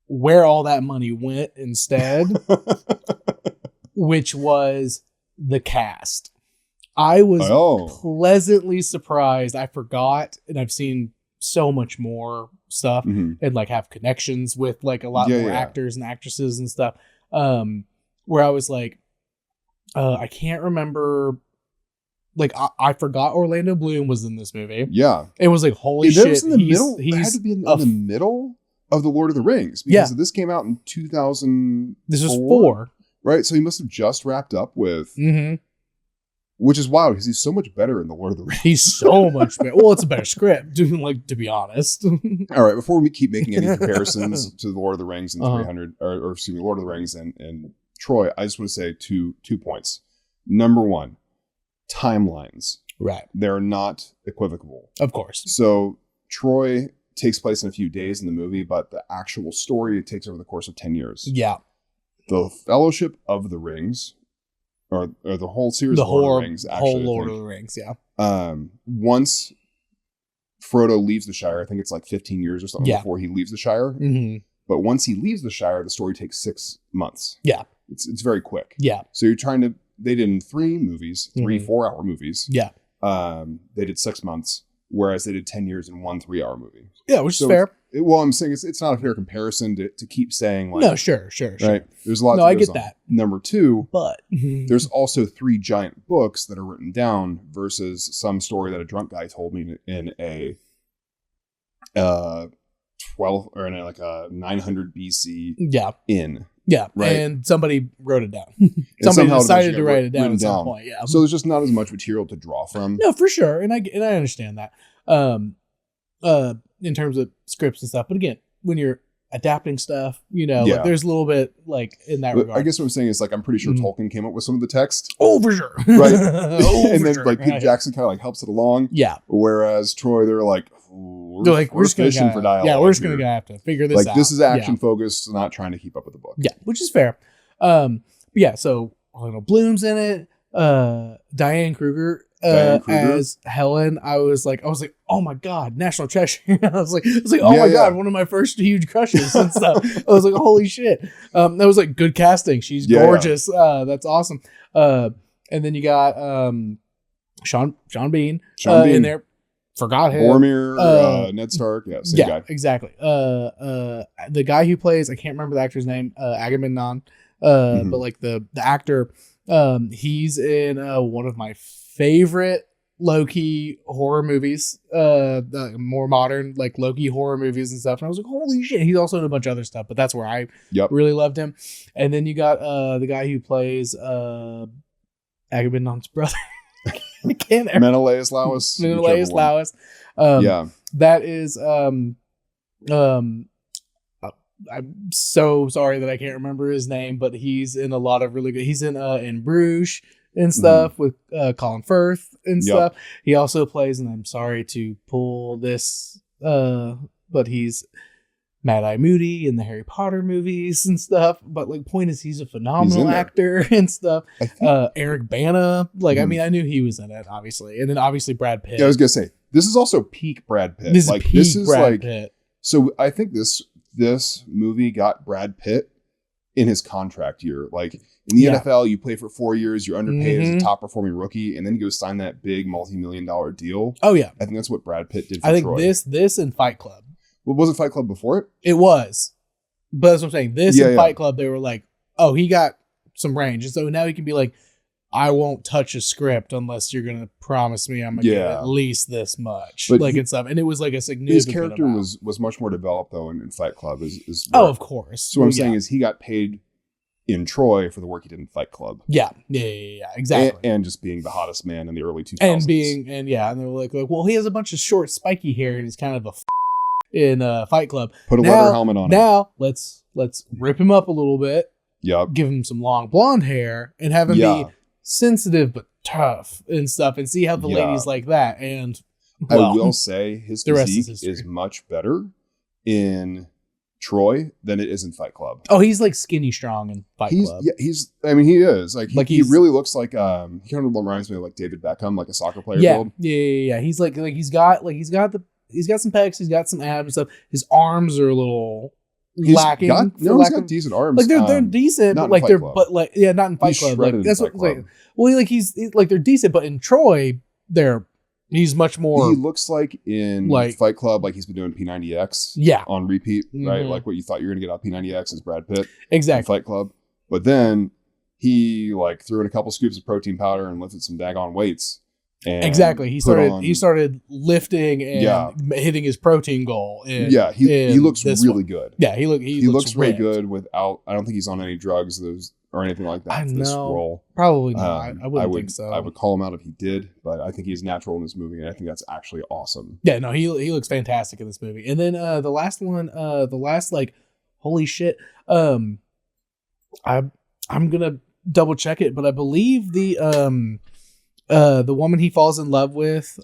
where all that money went instead, which was the cast. I was pleasantly surprised. I forgot, and I've seen so much more stuff and like have connections with like a lot more actors and actresses and stuff. Where I was like, I can't remember. Like I forgot Orlando Bloom was in this movie. Yeah, it was like holy shit. Was in the middle. It had to be in the middle of the Lord of the Rings because this came out in 2000. This was 4, right? So he must have just wrapped up with. Which is wild because he's so much better in the Lord of the Rings. He's so much better. Well, it's a better script, like to be honest. All right, before we keep making any comparisons to the Lord of the Rings and 300, or excuse me, Lord of the Rings and Troy, I just want to say two points. Number one, timelines. Right. They're not equivocable. Of course. So Troy takes place in a few days in the movie, but the actual story takes over the course of 10 years. Yeah. The Fellowship of the Rings, or the whole series of Lord of the Rings, actually. Whole Lord of the Rings, yeah. Once Frodo leaves the Shire, I think it's like 15 years or something before he leaves the Shire. But once he leaves the Shire, the story takes 6 months. Yeah. It's very quick. Yeah. So you're trying to, they did in 3 movies, 3 4-hour movies. Yeah. They did 6 months, whereas they did 10 years in 1 3-hour movie. Yeah, which is fair. Well, I'm saying it's not a fair comparison to keep saying like. No, sure. Right. There's a lot. No, I get that. Number 2, but there's also 3 giant books that are written down versus some story that a drunk guy told me in a 12 or in like a 900 BC. Yeah. Inn. Yeah, right. And somebody wrote it down. Somebody decided to write it down at some point. Yeah. So there's just not as much material to draw from. No, for sure, and I understand that. In terms of scripts and stuff, but again, when you're adapting stuff, you know, like, there's a little bit like in that regard. I guess what I'm saying is like I'm pretty sure Tolkien came up with some of the text. Oh, for sure. Right. And then like Peter Jackson kind of like helps it along. Yeah. Whereas Troy, they're like, we're just fishing for dialogue. Yeah, we're just gonna have to figure this out. Like this is action focused, not trying to keep up with the book. Yeah, which is fair. Yeah. So Orlando Bloom's in it. Diane Kruger as Helen. I was like, oh my god, national treasure. I was like, oh my god, one of my first huge crushes and stuff. I was like, holy shit. That was like good casting. She's gorgeous. That's awesome. And then you got Sean Bean in there. Forgot him. Boromir, Ned Stark. Yeah, same guy. Exactly. The guy who plays, I can't remember the actor's name, Agamemnon. But like the actor, he's in one of my favorite low-key horror movies, more modern, like low-key horror movies and stuff. And I was like, holy shit. He's also in a bunch of other stuff, but that's where I really loved him. And then you got the guy who plays Agamemnon's brother. I can't Menelaus Lewis. That is I'm so sorry that I can't remember his name, but he's in a lot of really good. He's in Bruges and stuff with Colin Firth and stuff. He also plays, and I'm sorry to pull this, but he's Mad Eye Moody in the Harry Potter movies and stuff. But like, point is, he's a phenomenal actor and stuff. Eric Bana, like, I mean, I knew he was in it, obviously, and then obviously Brad Pitt. Yeah, I was gonna say this is also peak Brad Pitt. This is Brad Pitt. So I think this movie got Brad Pitt in his contract year. Like in the NFL, you play for 4 years, you're underpaid as a top performing rookie, and then you go sign that big multi-million-dollar deal. Oh yeah, I think that's what Brad Pitt did for I think Troy. this and Fight Club. Well, wasn't Fight Club before it? It was, but that's what I'm saying. This and Fight Club, they were like, oh, he got some range, and so now he can be like, I won't touch a script unless you're gonna promise me I'm gonna get at least this much, but and stuff. And it was like a significant. His character was much more developed though in Fight Club. Of course. So what I'm saying is he got paid in Troy for the work he did in Fight Club. Yeah, exactly. And just being the hottest man in the early 2000s. And they were like, well, he has a bunch of short, spiky hair, and he's kind of a in Fight Club. Put a leather helmet on him. Now let's rip him up a little bit. Yep. Give him some long blonde hair and have him be sensitive but tough and stuff, and see how the ladies like that. And I will say his physique is much better in Troy than it is in Fight Club. Oh, he's like skinny strong in Fight Club. Yeah, I mean, he is he really looks like he kind of reminds me of like David Beckham, like a soccer player. Yeah. He's like he's got some pecs, he's got some abs and stuff. His arms are a little lacking. He's got decent arms. Like they're decent, but like not in Fight Club. Like that's what like. Well, like he's like they're decent, but in Troy, he's much more. He looks like in Fight Club, like he's been doing P90X, on repeat, right? Like what you thought you were gonna get out of P90X is Brad Pitt, exactly. In Fight Club, but then he like threw in a couple scoops of protein powder and lifted some daggone weights. And exactly. He started lifting and hitting his protein goal. He looks really good. Yeah, he looks really good without. I don't think he's on any drugs or anything like that. This role, probably not. I wouldn't think so. I would call him out if he did, but I think he's natural in this movie, and I think that's actually awesome. Yeah, no, he looks fantastic in this movie. And then the last one, like, holy shit. I'm gonna double check it, but I believe the woman he falls in love with,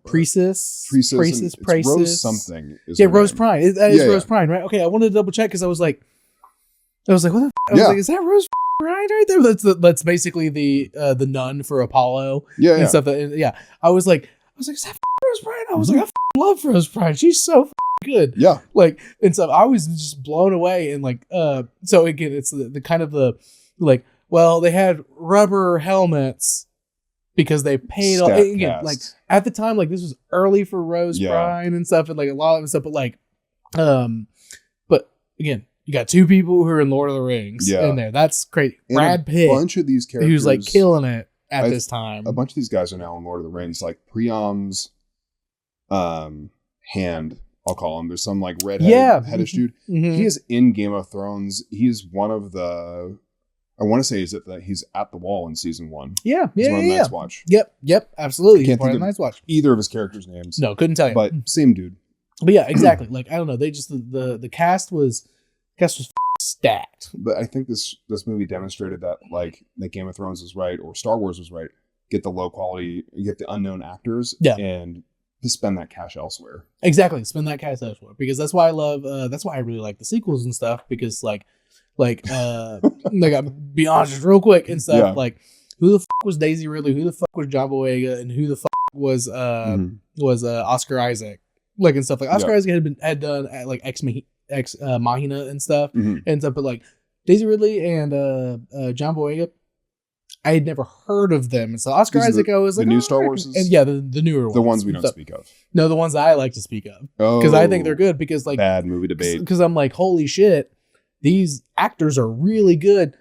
Priestess, Rose something. Rose Prine. That is Rose Prine, right? Okay, I wanted to double check because I was like, what the? I was like, is that Rose Prine right there? That's basically the nun for Apollo. And stuff. I was like, is that Rose Prine? I was like, I love Rose Prine. She's so good. Yeah. Like, and so I was just blown away, and like, so again, it's the kind of the like, well, they had rubber helmets. Because they paid all again, like at the time, like this was early for Rose Prine and stuff, and like a lot of stuff. But like, but again, you got two people who are in Lord of the Rings in there. That's crazy. And Brad Pitt, a bunch of these characters, who's like killing it at this time. A bunch of these guys are now in Lord of the Rings. Like Priam's hand, I'll call him. There's some like redheaded headish dude. Mm-hmm. He is in Game of Thrones. He's one of the. I want to say he's at the wall in season 1. Yeah, he's one of the Night's Watch. Yep, absolutely. Can't think of Night's Watch. Either of his characters' names. No, couldn't tell you. But same dude. But yeah, exactly. Like I don't know. They just the cast was stacked. But I think this movie demonstrated that like that Game of Thrones was right or Star Wars was right. Get the low quality, get the unknown actors, and to spend that cash elsewhere. Exactly, spend that cash elsewhere because that's why I love. That's why I really like the sequels and stuff because like I'll be honest real quick and stuff. Like, who the fuck was Daisy Ridley? Who the fuck was John Boyega? And who the fuck was Oscar Isaac? Like and stuff. Like Oscar Isaac had done like Ex Machina and stuff and stuff. But like Daisy Ridley and John Boyega, I had never heard of them. And so Oscar Isaac, I was like, the new Star Wars, and the newer ones, the ones we don't speak of. No, the ones that I like to speak of because I think they're good. Because like bad movie debate. Because I'm like, holy shit. These actors are really good.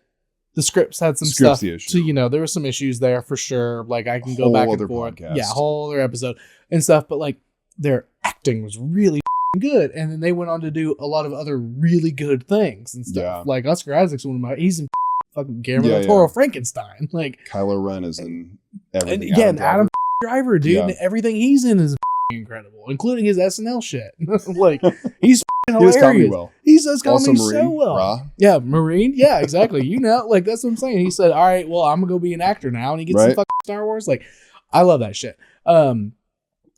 the scripts had some stuff. So, there were some issues there for sure. Like I can go back and forth. Podcast. Yeah, whole other episode and stuff. But like their acting was really good. And then they went on to do a lot of other really good things and stuff. Yeah. Like Oscar Isaac's he's in fucking Guillermo del Toro Frankenstein. Like Kylo Ren is in everything. And Adam Driver, dude. And everything he's in is incredible, including his SNL shit. Like he's hilarious. He does comedy well. He does comedy so well. Rah. Yeah, Marine. Yeah, exactly. Like that's what I'm saying. He said, "All right, well, I'm gonna go be an actor now," and he gets some fucking Star Wars. Like, I love that shit. I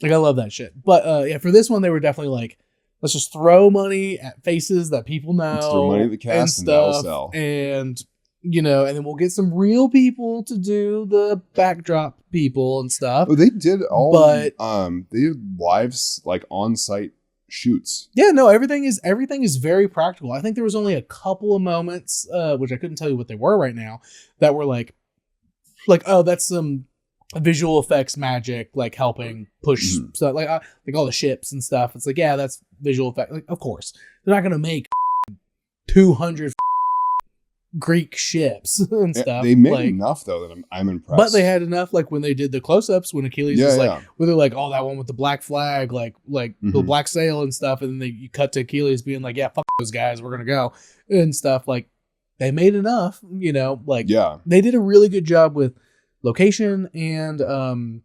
love that shit. But for this one, they were definitely like, let's just throw money at faces that people know. Let's throw money at the cast and that'll sell. And and then we'll get some real people to do the backdrop people and stuff. Oh, they did they did lives like on-site shoots. Yeah, no, everything is very practical. I think there was only a couple of moments, which I couldn't tell you what they were right now, that were like, oh, that's some visual effects magic, like helping push stuff, like all the ships and stuff. It's like, yeah, that's visual effect. Like, of course, they're not gonna make 200 Greek ships and stuff. They made enough though that I'm impressed. But they had enough, like when they did the close-ups, when Achilles was like, where they're like, oh, that one with the black flag, like the black sail and stuff, and then you cut to Achilles being like, yeah, fuck those guys, we're gonna go and stuff. Like they made enough, they did a really good job with location and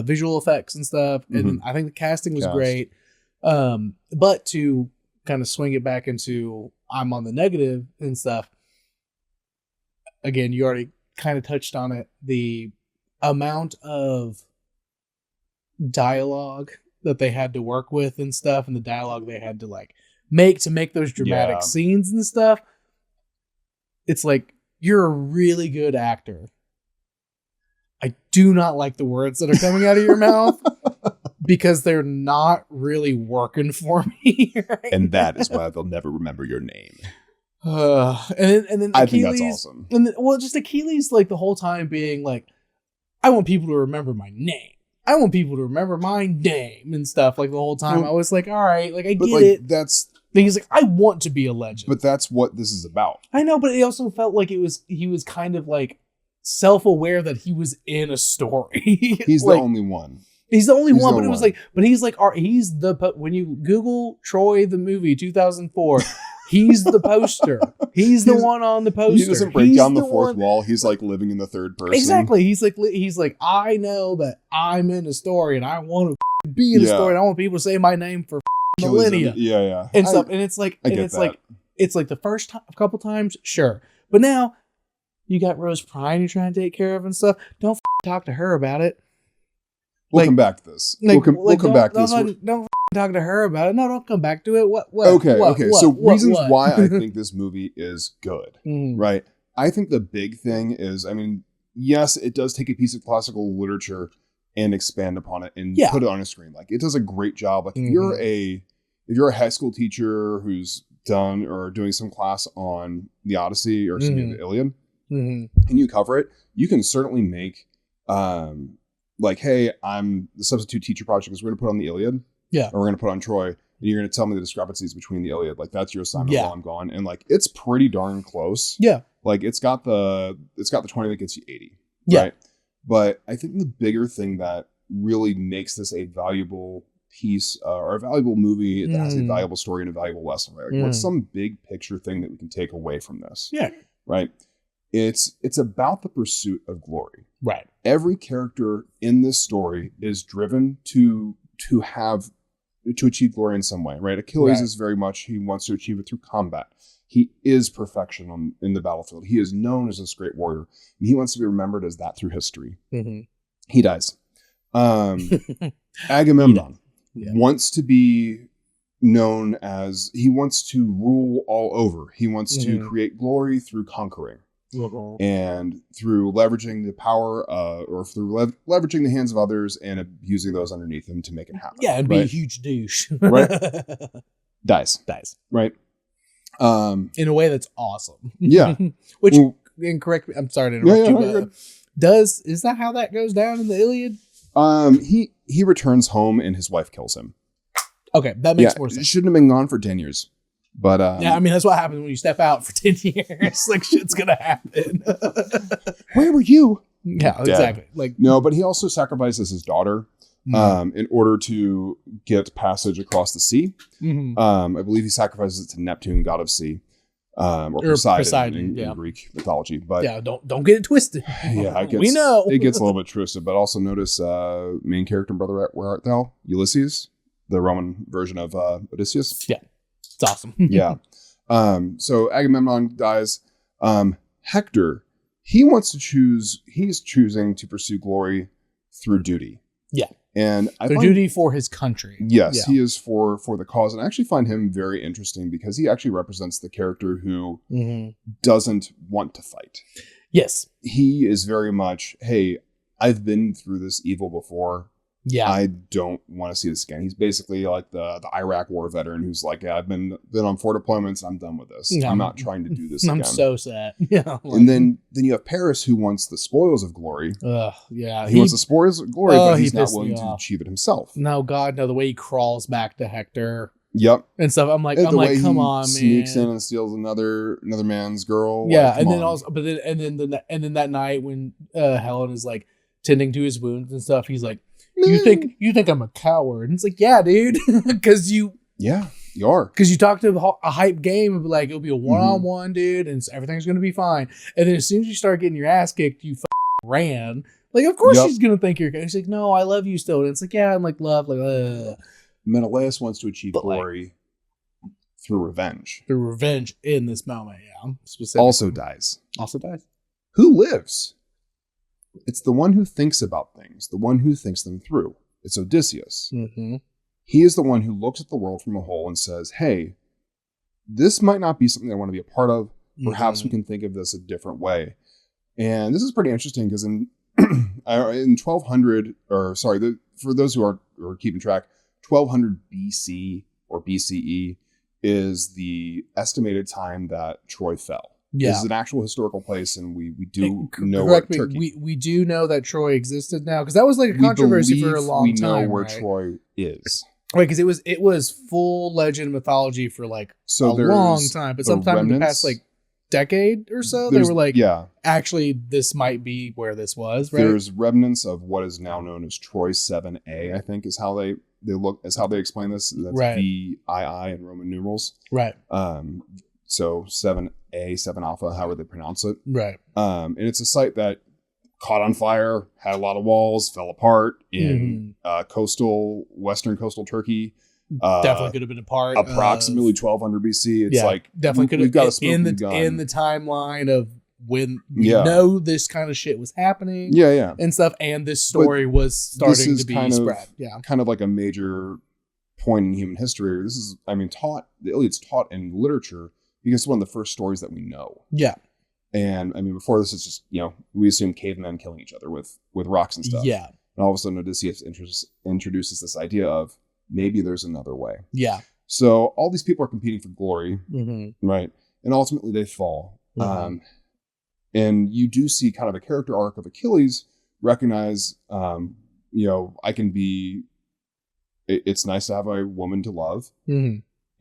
visual effects and stuff, and I think the casting was great. But to kind of swing it back into I'm on the negative and stuff. Again, you already kind of touched on it. The amount of dialogue that they had to work with and stuff, and the dialogue they had to like make those dramatic scenes and stuff. It's like, you're a really good actor. I do not like the words that are coming out of your mouth because they're not really working for me. Right? And that is why they'll never remember your name. And then I think that's awesome. And then, just Achilles, like the whole time being like, I want people to remember my name. I want people to remember my name and stuff. Like the whole time, I was like, all right, like I get it. He's like, I want to be a legend. But that's what this is about. I know, but it also felt like he was kind of like self-aware that he was in a story. He's like, the only one. He's the only one, but it was like, he's when you Google Troy the movie 2004, he's the poster. He's the one on the poster. He doesn't break down the fourth wall. He's like living in the third person. Exactly. He's like, I know that I'm in a story and I want to be in a story and I want people to say my name for millennia. Yeah. And stuff. And it's like, it's like the first couple times, sure. But now you got Rose Prime you're trying to take care of and stuff. Don't talk to her about it. We'll come back to this. We'll come back to this. Don't talk to her about it. No, don't come back to it. What? Okay. So reasons why I think this movie is good, right? I think the big thing is, I mean, yes, it does take a piece of classical literature and expand upon it and put it on a screen. Like it does a great job. Like if you're a high school teacher who's done or doing some class on the Odyssey or some of the Iliad, and you cover it, you can certainly make like, hey, I'm the substitute teacher project because we're going to put on the Iliad. Yeah. Or we're going to put on Troy. And you're going to tell me the discrepancies between the Iliad. Like, that's your assignment while I'm gone. And, like, it's pretty darn close. Yeah. Like, it's got the 20 that gets you 80. Yeah. Right? But I think the bigger thing that really makes this a valuable piece or a valuable movie that has a valuable story and a valuable lesson, right? Like, what's some big picture thing that we can take away from this? Yeah. Right? It's about the pursuit of glory. Right. Every character in this story is driven to achieve glory in some way, right? Achilles is very much, he wants to achieve it through combat. He is perfection in the battlefield. He is known as this great warrior, and he wants to be remembered as that through history. He dies. Agamemnon wants to be known as, he wants to rule all over. He wants to create glory through conquering. And through leveraging the power or through leveraging the hands of others and abusing those underneath him to make it happen. Yeah, and be a huge douche. Right? Dies. Right? In a way that's awesome. Yeah. Which, incorrect me, I'm sorry to interrupt you, is that how that goes down in the Iliad? He returns home and his wife kills him. Okay, that makes more sense. Shouldn't have been gone for 10 years. But yeah, I mean, that's what happens when you step out for 10 years. Like, shit's gonna happen. Where were you? Yeah, Dead. exactly. Like, no, but he also sacrifices his daughter in order to get passage across the sea. Mm-hmm. I believe he sacrifices it to Neptune, god of sea, or Poseidon in Greek mythology. But yeah, don't get it twisted. Yeah, we know it gets a little bit twisted. But also notice main character, brother, where art thou? Ulysses, the Roman version of Odysseus. Yeah, it's awesome. Yeah. So Agamemnon dies. Hector, he's choosing to pursue glory through duty. Yeah. And duty for his country. Yes, he is for the cause. And I actually find him very interesting because he actually represents the character who doesn't want to fight. Yes. He is very much, hey, I've been through this evil before. Yeah. I don't want to see this again. He's basically like the Iraq war veteran who's like, yeah, I've been on 4 deployments. I'm done with this. Yeah. I'm not trying to do this again. I'm so sad. Yeah. And then you have Paris who wants the spoils of glory. Yeah. He wants the spoils of glory, but he's not willing to achieve it himself. No, God, no. The way he crawls back to Hector. Yep. And stuff. I'm like, come on, man. Sneaks in and steals another man's girl. Yeah. Like, and then also, but then that night when Helen is like tending to his wounds and stuff, he's like, You think I'm a coward? And it's like, yeah, dude, because you are. Because you talk to a hype game and be like, it'll be a one-on-one, dude, and everything's gonna be fine. And then as soon as you start getting your ass kicked, you ran. Like, of course she's gonna think you're. She's like, no, I love you still. And it's like, yeah, I'm like love, like. Menelaus wants to achieve glory through revenge. Through revenge in this moment, yeah. Specifically. Also dies. Who lives? It's the one who thinks about things, the one who thinks them through. It's Odysseus. Mm-hmm. He is the one who looks at the world from a whole and says, hey, this might not be something I want to be a part of. Perhaps we can think of this a different way. And this is pretty interesting because in 1200, for those who are keeping track, 1200 BC or BCE is the estimated time that Troy fell. Yeah. This is an actual historical place, and we do know where Turkey. We do know that Troy existed now, because that was like a controversy for a long time. We know where Troy is. Right, because it was full legend mythology for like a long time, but sometime in the past like decade or so, they were like, actually, this might be where this was. Right? There's remnants of what is now known as Troy 7A, I think, is how they look, as how they explain this. That's VII in Roman numerals. Right. So 7A, 7 Alpha, however they pronounce it. Right. And it's a site that caught on fire, had a lot of walls, fell apart in western coastal Turkey. Definitely could have been a part. Approximately 1200 BC. It's like definitely could have got in the timeline of when we know this kind of shit was happening. Yeah. And stuff, and this story was starting to be spread. Yeah. Kind of like a major point in human history. This is, the Iliad's taught in literature because it's one of the first stories that we know. Yeah. And before this, it's just, we assume cavemen killing each other with rocks and stuff. Yeah. And all of a sudden, Odysseus introduces this idea of maybe there's another way. Yeah. So all these people are competing for glory, right? And ultimately they fall. And you do see kind of a character arc of Achilles recognize, it's nice to have a woman to love.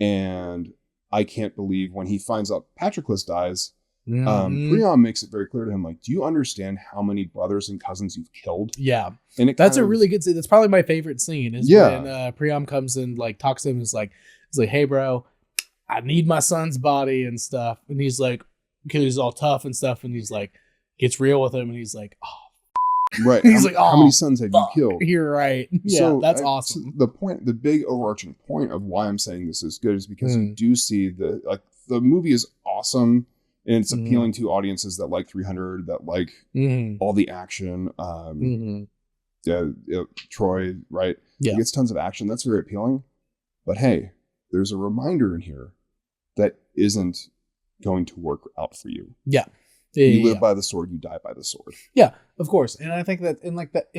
And I can't believe when he finds out Patroclus dies, Priam makes it very clear to him, like, do you understand how many brothers and cousins you've killed? Yeah. And that's a really good scene. That's probably my favorite scene is when Priam comes and like talks to him and is like, hey bro, I need my son's body and stuff. And he's like, Achilles is all tough and stuff. And he's like, gets real with him. And he's like, oh, right. He's like, how many sons have you killed? You're right. Yeah, so that's awesome. The big overarching point of why I'm saying this is good is because you do see the movie is awesome and it's appealing to audiences that like 300, that like all the action. Troy, right? Yeah, he gets tons of action. That's very appealing. But hey, there's a reminder in here that isn't going to work out for you. Yeah. You live by the sword, you die by the sword. Yeah, of course. And I think that, and like that,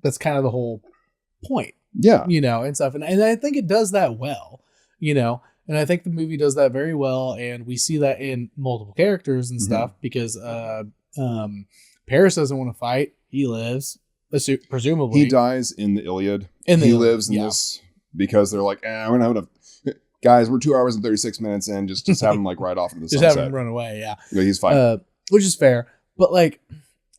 that's kind of the whole point. Yeah. And stuff. And I think it does that well, and I think the movie does that very well. And we see that in multiple characters and stuff because Paris doesn't want to fight. He lives, presumably. He dies in the Iliad. He lives in this because they're like, we're not going to. guys, we're 2 hours and 36 minutes in. Just have him like ride off into the sunset. Just have him run away. Yeah, he's fine. Which is fair, but like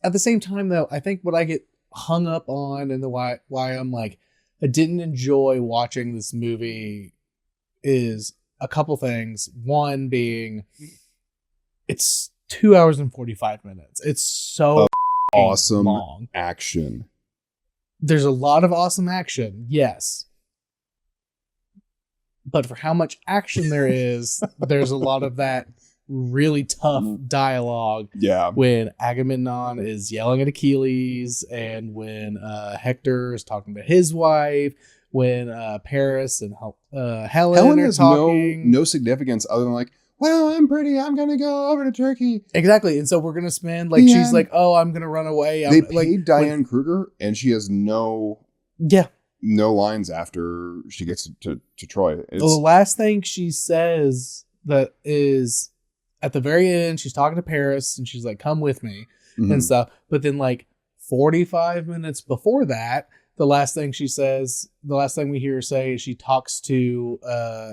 at the same time, though, I think what I get hung up on and the why I'm like I didn't enjoy watching this movie is a couple things. One being it's 2 hours and 45 minutes. It's so awesome long. Action. There's a lot of awesome action, yes. But for how much action there is, there's a lot of that really tough dialogue. Yeah. When Agamemnon is yelling at Achilles, and when Hector is talking to his wife, when Paris and Helen are has talking. no significance other than like, well, I'm pretty. I'm gonna go over to Turkey. Exactly, and so we're gonna spend like she's like, oh, I'm gonna run away. They paid Diane Kruger, and she has no lines after she gets to Troy. The last thing she says that is at the very end, she's talking to Paris, and she's like, "Come with me," and stuff. But then, like 45 minutes before that, the last thing she says, the last thing we hear her say, is she talks to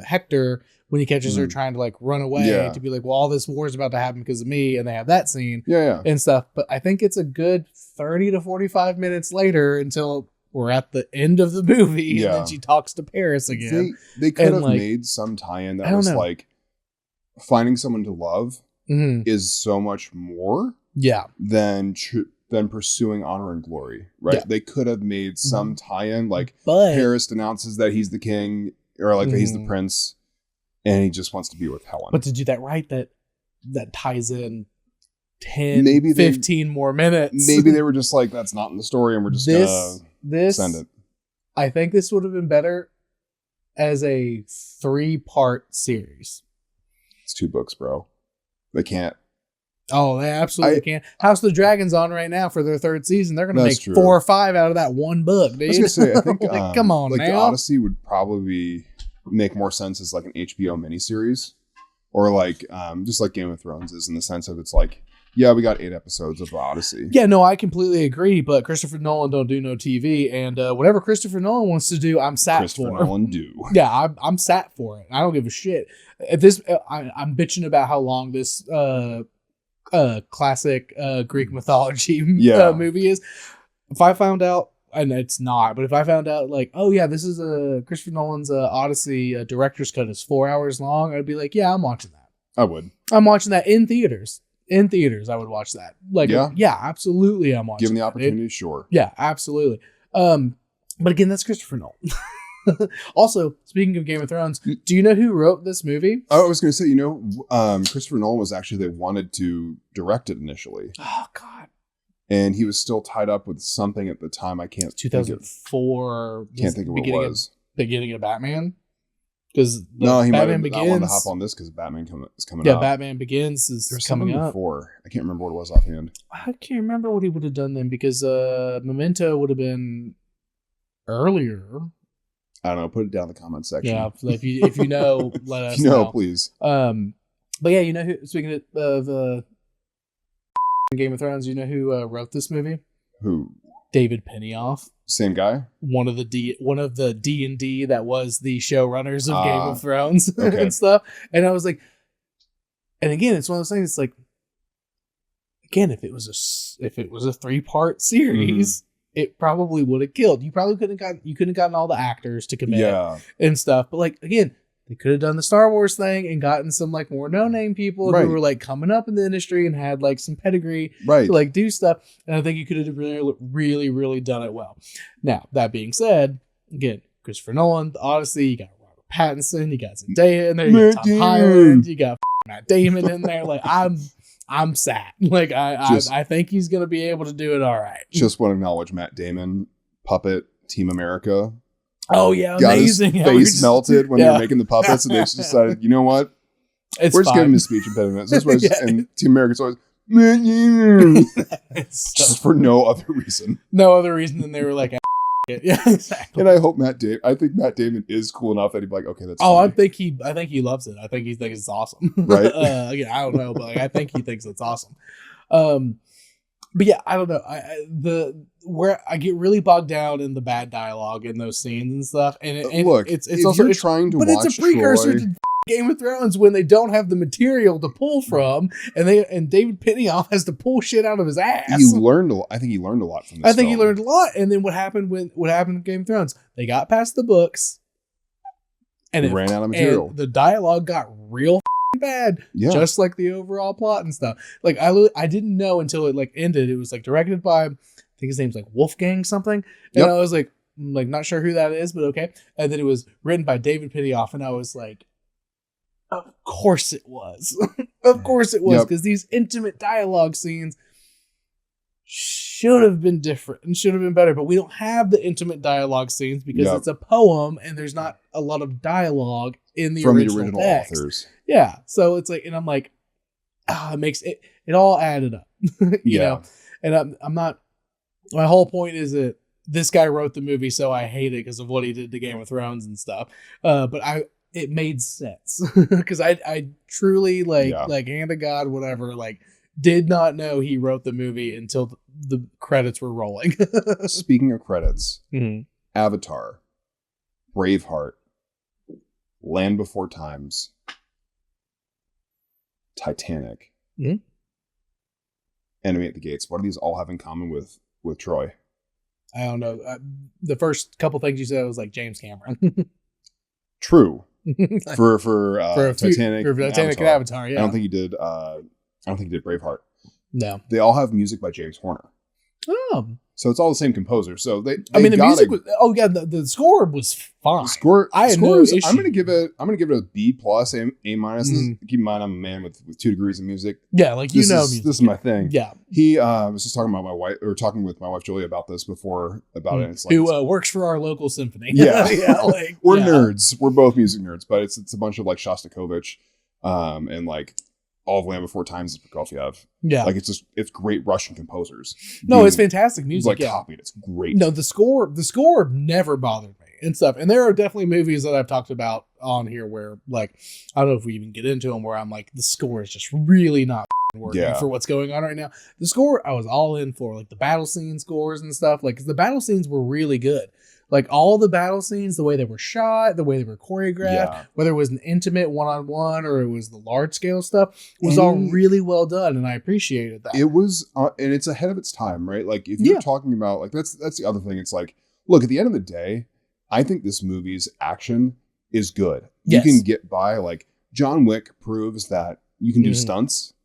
Hector when he catches her trying to like run away to be like, well, all this war is about to happen because of me. And they have that scene and stuff. But I think it's a good 30 to 45 minutes later until we're at the end of the movie. And then she talks to Paris again. They could have made some tie-in that was like finding someone to love is so much more than pursuing honor and glory, right? They could have made some tie-in, like Paris announces that he's the king or like that he's the prince and he just wants to be with Helen. But to do that right, that ties in 10, 15 more minutes. Maybe they were just like, that's not in the story and we're just gonna send it. I think this would have been better as a 3-part series. It's 2 books, bro. They can't. Oh, they absolutely can. House of the Dragon's on right now for their 3rd season. They're going to make 4 or 5 out of that one book, dude. I was going to say, I think, like, come on, like now. The Odyssey would probably make more sense as like an HBO miniseries, or like just like Game of Thrones is in the sense of it's like, yeah, we got 8 episodes of Odyssey. Yeah, no, I completely agree. But Christopher Nolan don't do no TV, and whatever Christopher Nolan wants to do, I'm sat Christopher for. Nolan do. Yeah, I'm sat for it. I don't give a shit. At this, I'm bitching about how long this classic Greek mythology movie is. If I found out, and it's not, but if I found out like, oh yeah, this is Christopher Nolan's Odyssey director's cut is 4 hours long, I'd be like, yeah, I'm watching that. I would. I'm watching that in theaters. In theaters, I would watch that. Like, yeah, absolutely, I'm watching. Given the opportunity, sure. Yeah, absolutely. But again, that's Christopher Nolan. Also, speaking of Game of Thrones, do you know who wrote this movie? Oh, I was going to say, Christopher Nolan was actually, they wanted to direct it initially. Oh, God. And he was still tied up with something at the time. I can't 2004. Can't think of what it was. Beginning of Batman? Because he might have not wanted to hop on this because Batman is coming up. Yeah, Batman Begins is coming up. Before. I can't remember what it was offhand. I can't remember what he would have done then because Memento would have been earlier. I don't know. Put it down in the comment section. Yeah, if you know, let us if you know, please. But yeah, you know who? Speaking of Game of Thrones, you know who wrote this movie? Who? David Benioff. Same guy. One of the D&D that was the showrunners of Game of Thrones and stuff. And I was like, and again, it's one of those things. It's like, again, if it was a 3-part series. It probably would have killed. You probably couldn't have gotten all the actors to commit and stuff. But like again, they could have done the Star Wars thing and gotten some like more no-name people who were like coming up in the industry and had like some pedigree to like do stuff. And I think you could have really, really, really done it well. Now, that being said, again, Christopher Nolan, The Odyssey, you got Robert Pattinson, you got Zendaya in there, you got Tom Holland, you got Matt Damon in there. Like I'm sad. Like I think he's gonna be able to do it all right. Just want to acknowledge Matt Damon, puppet Team America. Oh yeah, got amazing. His face melted when they were making the puppets, and they just decided, you know what? We're just giving him a speech impediment. So that's why and Team America's always just for no other reason. No other reason than they were like, yeah, exactly. And I hope I think Matt Damon is cool enough that he'd be like, okay, that's funny. I think he loves it. I think he thinks it's awesome. Right. Again, I don't know, but like, I think he thinks it's awesome. But yeah, I don't know. Where I get really bogged down in the bad dialogue in those scenes and stuff. And look, it's also trying to, but watch it's a precursor Troy, to Game of Thrones when they don't have the material to pull from, and David Pennioff has to pull shit out of his ass. I think he learned a lot from this. I think he learned a lot. And then what happened in Game of Thrones? They got past the books, and it ran out of material. And the dialogue got real bad, just like the overall plot and stuff. Like I didn't know until it like ended. It was like directed by, I think his name's like Wolfgang something, and I was like not sure who that is, but okay. And then it was written by David Pennioff, and I was like, of course it was, of course it was, because these intimate dialogue scenes should have been different and should have been better, but we don't have the intimate dialogue scenes because it's a poem and there's not a lot of dialogue in the original text. Authors. Yeah, so it's like, and I'm like, it makes it all added up, you know. And I'm not. My whole point is that this guy wrote the movie, so I hate it because of what he did to Game of Thrones and stuff. But it made sense because I truly like hand to God, whatever, like did not know he wrote the movie until the credits were rolling. Speaking of credits, Avatar, Braveheart, Land Before Times, Titanic, Enemy at the Gates. What do these all have in common with Troy? I don't know. The first couple things you said was like James Cameron. True. for Titanic, and Avatar. Yeah. I don't think he did Braveheart. No. They all have music by James Horner. Oh. So it's all the same composer. So the music was. Oh yeah, the score was fine. I had no issue. I'm gonna give it a B plus, A minus. Keep in mind, I'm a man with 2 degrees in music. Yeah, like music. This is my thing. Yeah. He was just talking about talking with my wife Julia about this before about it. It's like, who works for our local symphony. Yeah, we're nerds. We're both music nerds, but it's a bunch of like Shostakovich, and like all of Land Before Times is Prokofiev. Yeah. Like it's great Russian composers. No, it's fantastic music. Copied. It's great. No, the score never bothered me and stuff. And there are definitely movies that I've talked about on here where like, I don't know if we even get into them, where I'm like, the score is just really not working for what's going on right now. The score I was all in for, like the battle scene scores and stuff. Like, 'cause the battle scenes were really good. Like all the battle scenes, the way they were shot, the way they were choreographed, whether it was an intimate one-on-one or it was the large-scale stuff, was all really well done, and I appreciated that. It was, and it's ahead of its time, right? Like if you're talking about, like that's the other thing. It's like, look, at the end of the day, I think this movie's action is good. Yes. You can get by. Like John Wick proves that you can do stunts,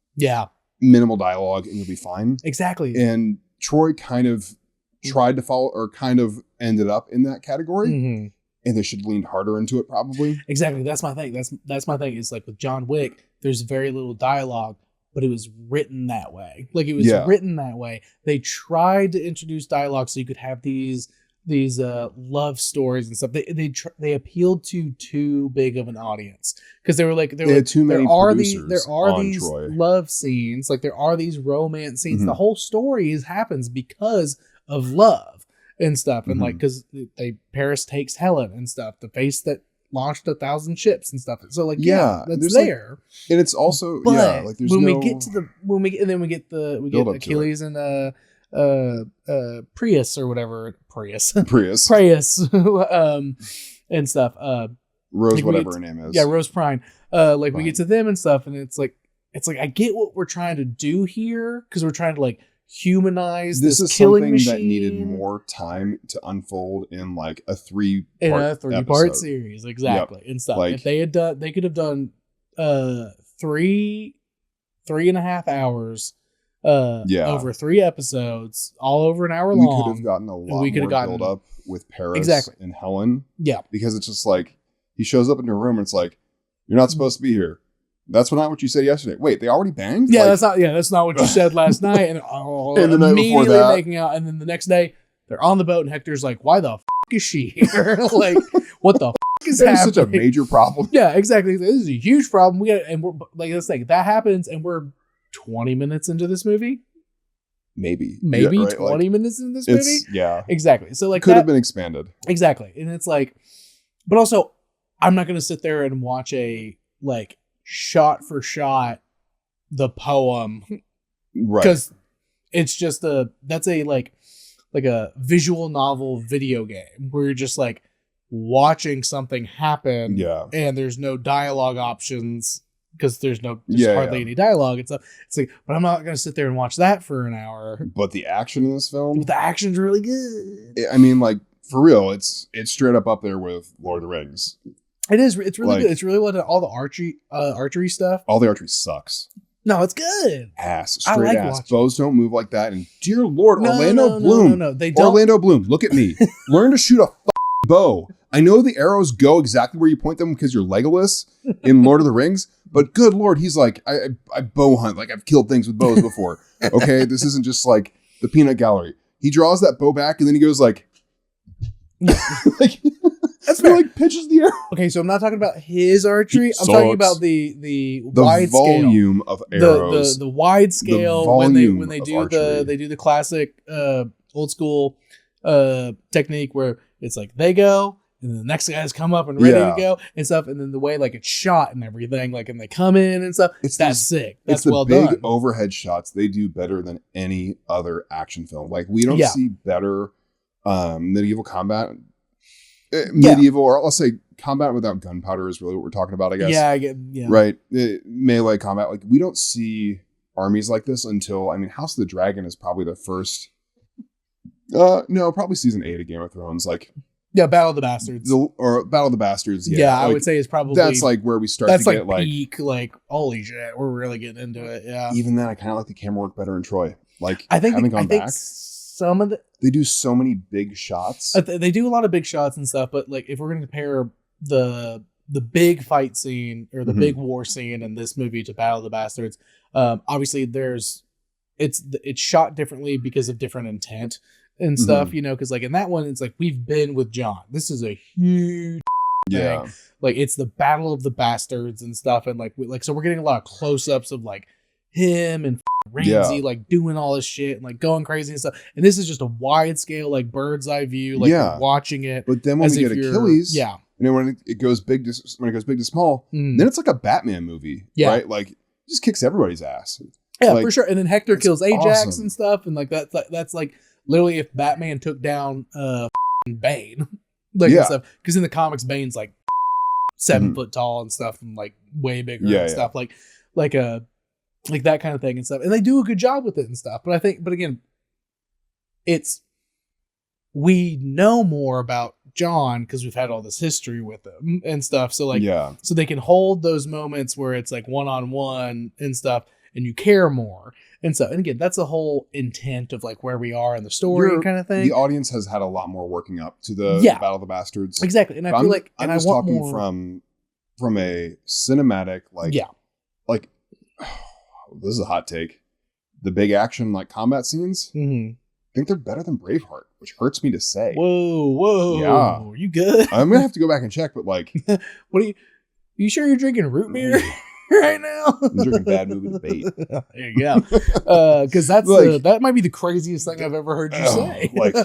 minimal dialogue, and you'll be fine. Exactly. And Troy kind of tried to follow, or kind of ended up in that category, and they should have leaned harder into it probably. Exactly. That's my thing. That's my thing. Is like with John Wick, there's very little dialogue, but it was written that way. Like it was written that way. They tried to introduce dialogue so you could have these love stories and stuff. They appealed to too big of an audience because they had too many producers. There are these Troy. Love scenes, like there are these romance scenes. The whole story happens because of love and stuff, and like because Paris takes Helen and stuff, the face that launched 1,000 ships and stuff. So like that's there, and it's also like there's we get Achilles and Prius or whatever Prius and stuff. Rose, whatever her name is. Yeah, Rose Prime. We get to them and stuff, and it's like I get what we're trying to do here because we're trying to like humanize this killing something machine that needed more time to unfold in like a 3-part series, exactly, and stuff. Like, if they had done, they could have done 3.5 hours over 3 episodes, all over an hour long. We could have gotten a lot more build up with Paris and Helen. Yeah, because it's just like he shows up in her room and it's like, you're not supposed to be here. That's not what you said yesterday. Wait, they already banged? Yeah, that's not what you said last night. And, and the night before that, making out, and then the next day they're on the boat, and Hector's like, "Why the f is she here? Like, what the f is happening?" Such a major problem. Yeah, exactly. This is a huge problem. We're like, let's say that happens, and we're 20 minutes into this movie. Maybe 20 minutes into this movie. Yeah, exactly. So like could have been expanded. Exactly, and it's like, but also, I'm not going to sit there and watch a shot for shot the poem, right? Because It's just that's a like a visual novel video game where you're just like watching something happen, and there's no dialogue options because there's hardly any dialogue. It's like, but I'm not gonna sit there and watch that for an hour. But the action in this film, the action's really good. I mean, like, for real, it's straight up there with Lord of the Rings. It is. It's really good. It's really well done. All the archery stuff. All the archery sucks. No, it's good. Straight ass. Bows don't move like that. And dear Lord, Orlando Bloom. No, they don't. Orlando Bloom, look at me. Learn to shoot a bow. I know the arrows go exactly where you point them because you're Legolas in Lord of the Rings, but good Lord, he's like, I bow hunt. Like, I've killed things with bows before. Okay, this isn't just like the peanut gallery. He draws that bow back and then he goes like that's fair. Like pitches the arrow. Okay, so I'm not talking about his archery. I'm talking about the wide volume scale. Of arrows. The wide scale when they do archery. They do the classic old school technique where it's like they go and then the next guys come up and ready to go and stuff, and then the way like it's shot and everything, like, and they come in and stuff. That's sick. That's well done. It's the big overhead shots they do better than any other action film. Like, we don't see better medieval combat. Medieval, or let's say combat without gunpowder is really what we're talking about, I guess. Yeah. Right. Melee combat. Like, we don't see armies like this until, I mean, House of the Dragon is probably the first. No, probably season 8 of Game of Thrones. Like, Battle of the Bastards. Or Battle of the Bastards. Yeah, like, I would say it's probably. That's like where we start to get like. Peak, like, holy shit, we're really getting into it. Yeah. Even then, I kind of like the camera work better in Troy. Like, I think having gone back. Some of they do so many big shots. They do a lot of big shots and stuff, but like, if we're going to compare the big fight scene or the big war scene in this movie to Battle of the Bastards, obviously it's shot differently because of different intent and stuff, you know, because like in that one, it's like, we've been with John. This is a huge thing. Like, it's the Battle of the Bastards and stuff, and so we're getting a lot of close-ups of like him and Ramsey like doing all this shit and like going crazy and stuff, and this is just a wide scale, like, bird's eye view, like you're watching it. But then when we get Achilles, and then when it goes big to small, then it's like a Batman movie, right? Like, just kicks everybody's ass. Like, for sure. And then Hector kills Ajax and stuff, and like that's like literally if Batman took down Bane, like and stuff, because in the comics Bane's like 7 foot tall and stuff, and like way bigger and stuff, like that kind of thing and stuff. And they do a good job with it and stuff. But again, we know more about John because we've had all this history with him and stuff. So like, so they can hold those moments where it's like one-on-one and stuff, and you care more. And so, and again, that's the whole intent of like where we are in the story kind of thing. The audience has had a lot more working up to the Battle of the Bastards. Exactly. And I feel like, I'm just talking from a cinematic, like, this is a hot take. The big action, like, combat scenes, I think they're better than Braveheart, which hurts me to say. Whoa. Yeah. You good? I'm going to have to go back and check, but like. You sure you're drinking root beer right now? I'm drinking bad movie debate. There you go. Because that's like, that might be the craziest thing I've ever heard you say. Like,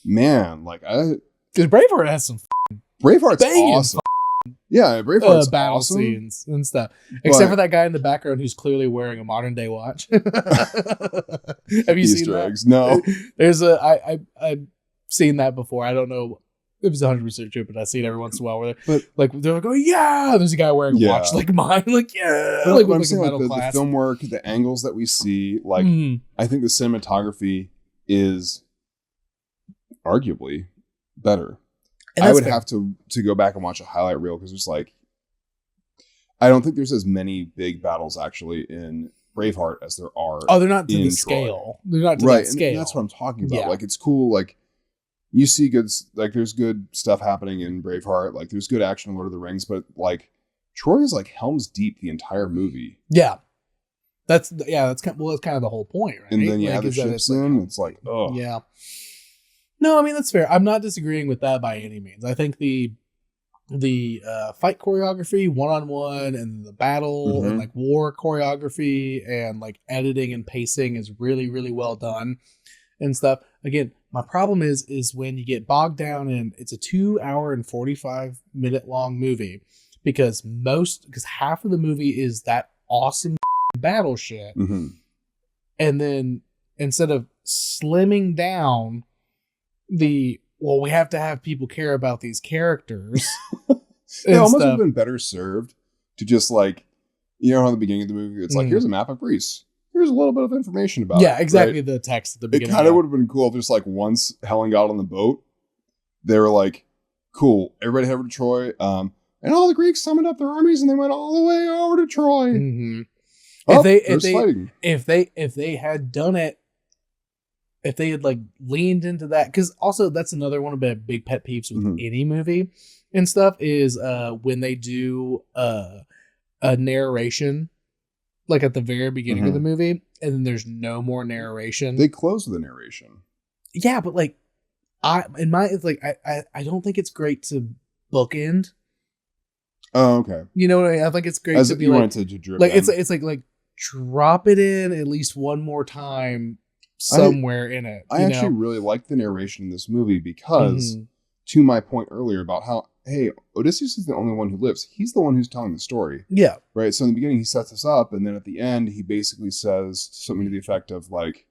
man, like, because Braveheart has some Braveheart's awesome. Yeah, Braveheart's battle awesome. scenes and stuff. Except for that guy in the background who's clearly wearing a modern day watch. Have you seen that? Eggs? No. There's I've seen that before. I don't know if it's 100% true, but I see it every once in a while where they're like, oh yeah, there's a guy wearing a watch like mine. Like, yeah. Like, I'm saying, like, the film work, the angles that we see, like, I think the cinematography is arguably better. I would have to go back and watch a highlight reel because it's like, I don't think there's as many big battles actually in Braveheart as there are. Oh, they're not to the scale. They're not to that scale. And that's what I'm talking about. Yeah. Like, it's cool. Like, you see good, like, there's good stuff happening in Braveheart. Like, there's good action in Lord of the Rings, but like, Troy is like Helm's Deep the entire movie. Yeah. That's kind of the whole point, right? And then you have the ships in. It's like, oh yeah. No, I mean, that's fair. I'm not disagreeing with that by any means. I think the fight choreography, one-on-one, and the battle and like war choreography and like editing and pacing is really, really well done and stuff. Again, my problem is when you get bogged down in, it's a 2 hour and 45 minute long movie because half of the movie is that awesome battle shit. And then instead of slimming down we have to have people care about these characters. It almost would have been better served to just like, you know how at the beginning of the movie, it's like, here's a map of Greece. Here's a little bit of information about it. Yeah, exactly. Right? The text at the beginning. It kind of would have been cool if just like once Helen got on the boat, they were like, cool, everybody head over to Troy. And all the Greeks summoned up their armies and they went all the way over to Troy. Mm-hmm. Oh, if they had done it, if they had like leaned into that, because also that's another one of the big pet peeves with any movie and stuff is when they do a narration like at the very beginning of the movie and then there's no more narration. They close with a narration. Yeah, but like I don't think it's great to bookend. Oh, okay. You know what I mean? I think it's great to be like, to drip like in. It's like drop it in at least one more time somewhere in it. I actually really like the narration in this movie because, to my point earlier about how, hey, Odysseus is the only one who lives. He's the one who's telling the story. Yeah. Right? So in the beginning, he sets us up, and then at the end, he basically says something to the effect of, like,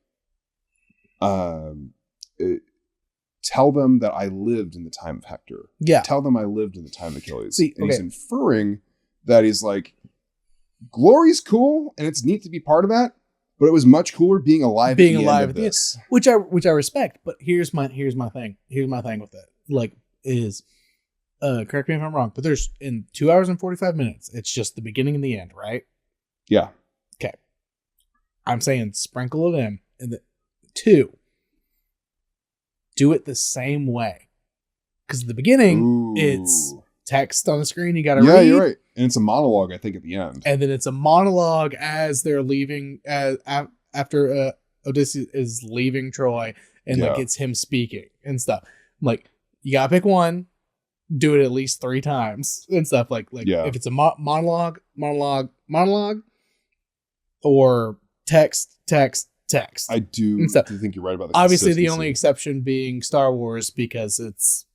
tell them that I lived in the time of Hector. Yeah. Tell them I lived in the time of Achilles. See, and he's inferring that he's like, glory's cool, and it's neat to be part of that, but it was much cooler being alive at the end. Which I respect, but here's my thing. Here's my thing with it. Like, is correct me if I'm wrong, but there's in 2 hours and 45 minutes, it's just the beginning and the end, right? Yeah. Okay. I'm saying sprinkle it in. And the 2, do it the same way. Because at the beginning, it's text on the screen you gotta read. Yeah, you're right. And it's a monologue, I think, at the end. And then it's a monologue as they're leaving, after Odysseus is leaving Troy, and like it's him speaking and stuff. Like, you gotta pick one, do it at least 3 times and stuff. Like if it's a monologue, or text. I do think you're right about that. Obviously, the only exception being Star Wars because it's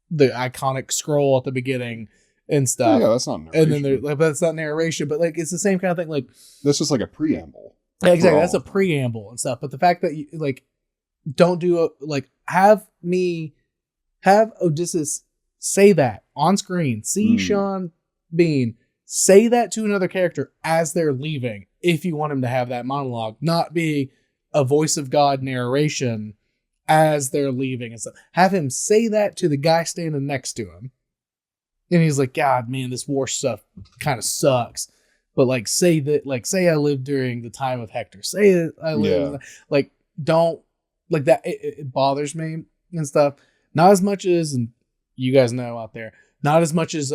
the iconic scroll at the beginning and stuff. Yeah, that's not narration. And then that's not narration, but like it's the same kind of thing. Like that's just like a preamble. Yeah, exactly, that's a preamble and stuff. But the fact that you like don't do have Odysseus say that on screen. See Sean Bean say that to another character as they're leaving. If you want him to have that monologue, not be a voice of God narration as they're leaving and stuff. Have him say that to the guy standing next to him. And he's like, God, man, this war stuff kind of sucks. But like, say I lived during the time of Hector. Say that I lived, don't, like that. It bothers me and stuff. Not as much as, and you guys know out there, not as much as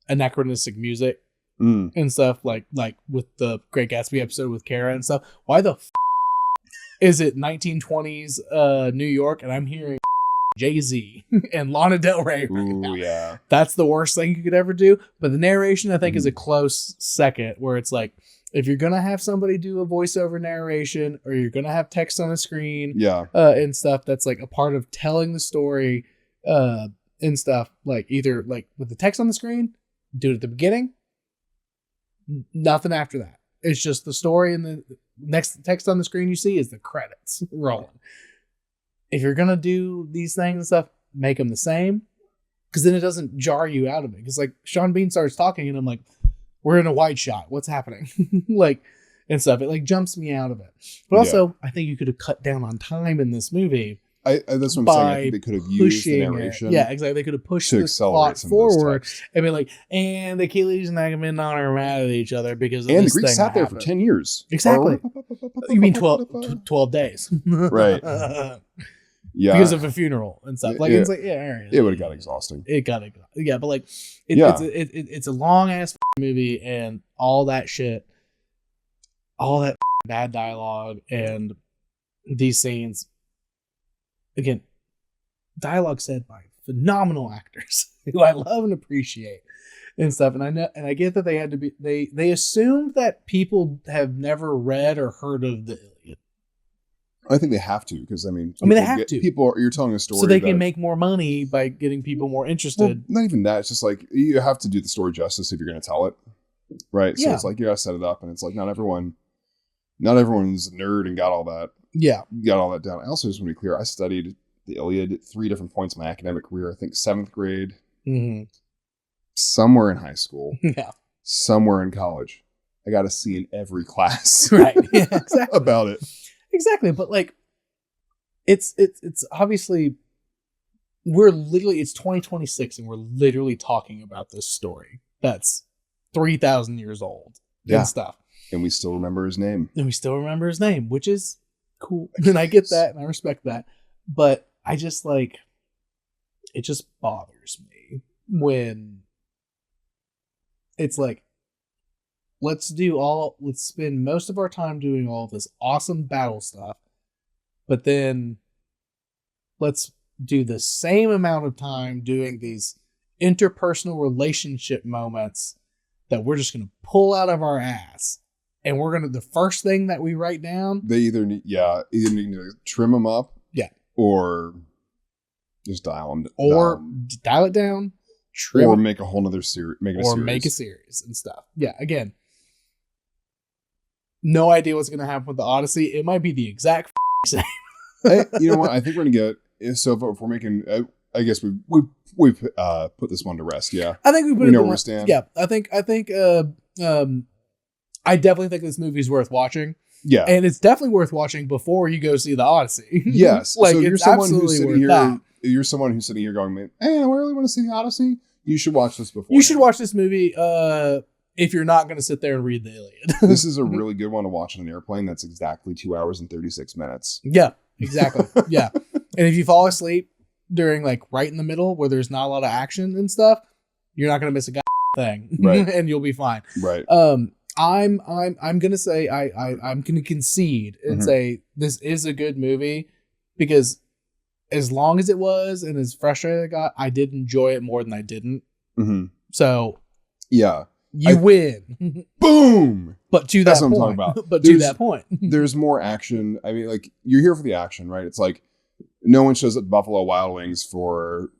anachronistic music. And stuff like with the Great Gatsby episode with Kara and stuff. Why the is it 1920s New York and I'm hearing Jay-Z and Lana Del Rey right now? Yeah, that's the worst thing you could ever do. But the narration I think is a close second, where it's like, if you're gonna have somebody do a voiceover narration or you're gonna have text on the screen, and stuff that's like a part of telling the story, and stuff, like either like with the text on the screen, do it at the beginning. Nothing after that. It's just the story, and the next text on the screen you see is the credits rolling. If you're gonna do these things and stuff, make them the same, because then it doesn't jar you out of it. Because like Sean Bean starts talking, and I'm like, "We're in a wide shot. What's happening?" Like and stuff. It like jumps me out of it. But also, I think you could have cut down on time in this movie. That's what I'm saying. I think they could have used the narration. Yeah, exactly. They could have pushed the plot forward and be like, and Achilles and Agamemnon are mad at each other because of this Greeks sat there for 10 years. Exactly. You mean 12 days. Right. Yeah. Because of a funeral and stuff. Like, it's like, it would have got exhausting. Yeah, but like, it's a long ass movie, and all that shit, all that bad dialogue, and these scenes. Again, dialogue said by phenomenal actors who I love and appreciate and stuff. And I know, and I get that they had to be, they assumed that people have never read or heard of the Iliad. I think they have to, because I mean, they have to. You're telling a story so they can make more money by getting people more interested. Well, not even that. It's just like, you have to do the story justice if you're going to tell it. Right. So it's like, you got to set it up, and it's like, not everyone not everyone's a nerd and got all that. Yeah. Got all that down. I also just want to be clear, I studied the Iliad at 3 different points in my academic career. I think 7th grade, somewhere in high school, somewhere in college. I got a C in every class. Right. Yeah, exactly. About it. Exactly. But like, it's obviously, it's 2026 and we're literally talking about this story that's 3,000 years old and stuff. And we still remember his name. Which is cool. And I get that and I respect that. But I just like, it just bothers me when it's like, let's spend most of our time doing all this awesome battle stuff, but then let's do the same amount of time doing these interpersonal relationship moments that we're just going to pull out of our ass. And we're going to, the first thing that we write down. They either need to trim them up. Yeah. Or just dial them. Or dial it down. Or make a whole nother series. Make a series and stuff. Yeah. Again. No idea what's going to happen with the Odyssey. It might be the exact same. You know what? I think we're going to get... So if we're making... I guess we've put this one to rest, yeah. I think we know where we stand. Yeah. I think I definitely think this movie's worth watching. Yeah. And it's definitely worth watching before you go see the Odyssey. Yes. Like, so you're someone who's sitting here... that. You're someone who's sitting here going, hey, I really want to see the Odyssey. You should watch this before. You should watch this movie if you're not going to sit there and read the Iliad. This is a really good one to watch on an airplane. That's exactly 2 hours and 36 minutes. Yeah, exactly. Yeah. And if you fall asleep during like right in the middle where there's not a lot of action and stuff, you're not going to miss a thing. Right. And you'll be fine. Right. I'm going to say I'm going to concede and say this is a good movie because as long as it was and as frustrated I got, I did enjoy it more than I didn't. Mm-hmm. So yeah, you win. Boom. But to That's that what point. I'm talking about. But to that point, there's more action. I mean, like you're here for the action, right? It's like no one shows up at Buffalo Wild Wings for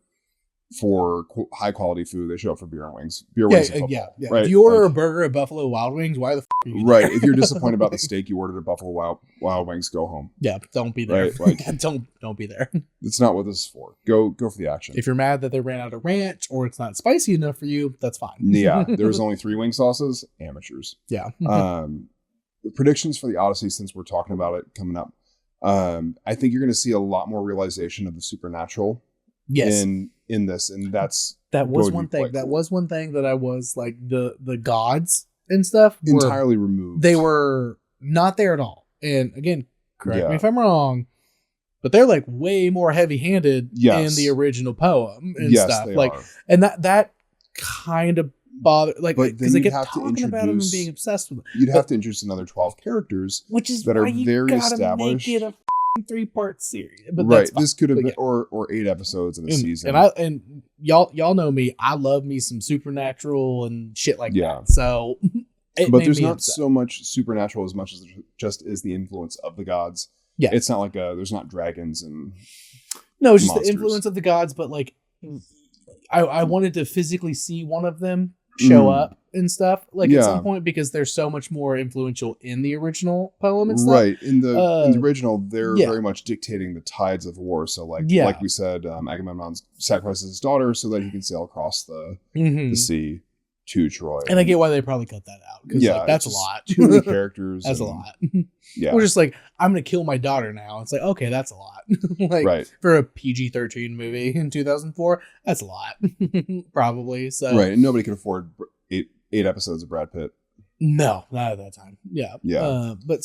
high quality food. They show up for beer and wings. Wings and football, yeah. Right? If you order a burger at Buffalo Wild Wings, why the are you right? there? If you're disappointed about the steak you ordered at Buffalo Wild Wings, go home. Yeah, don't be there. Right? Like, don't be there. That's not what this is for. Go for the action. If you're mad that they ran out of ranch or it's not spicy enough for you, that's fine. Yeah, there's only 3 wing sauces. Amateurs. Yeah. Predictions for the Odyssey, since we're talking about it coming up. I think you're going to see a lot more realization of the supernatural. Yes. In this, and that was one thing. That was one thing that I was like the gods and stuff entirely removed. They were not there at all. And again, correct me if I'm wrong, but they're like way more heavy-handed in the original poem and stuff. Like, are. And that kind of bothered, like, because they kept talking about him and being obsessed with it. You'd have to introduce another 12 characters, which is that are very established. Make it a 3-part series, but right. This could have been or 8 episodes in a season. And y'all know me. I love me some supernatural and shit like that. So, but there's not so much supernatural as much as there just is the influence of the gods. Yeah, it's not like there's not dragons and no, it's just the influence of the gods. But like, I wanted to physically see one of them show up and stuff like at some point because they're so much more influential in the original poem and stuff. Right. In the original, they're very much dictating the tides of war. So like we said, Agamemnon sacrifices his daughter so that he can sail across the sea to Troy. And I get why they probably cut that out because that's a lot. Too many characters. That's a lot. Yeah. We're just like, I'm going to kill my daughter now. It's like, okay, that's a lot. Like for a PG-13 movie in 2004, that's a lot. Probably. So right. And nobody can afford 8 episodes of Brad Pitt. No, not at that time. Yeah. Yeah. But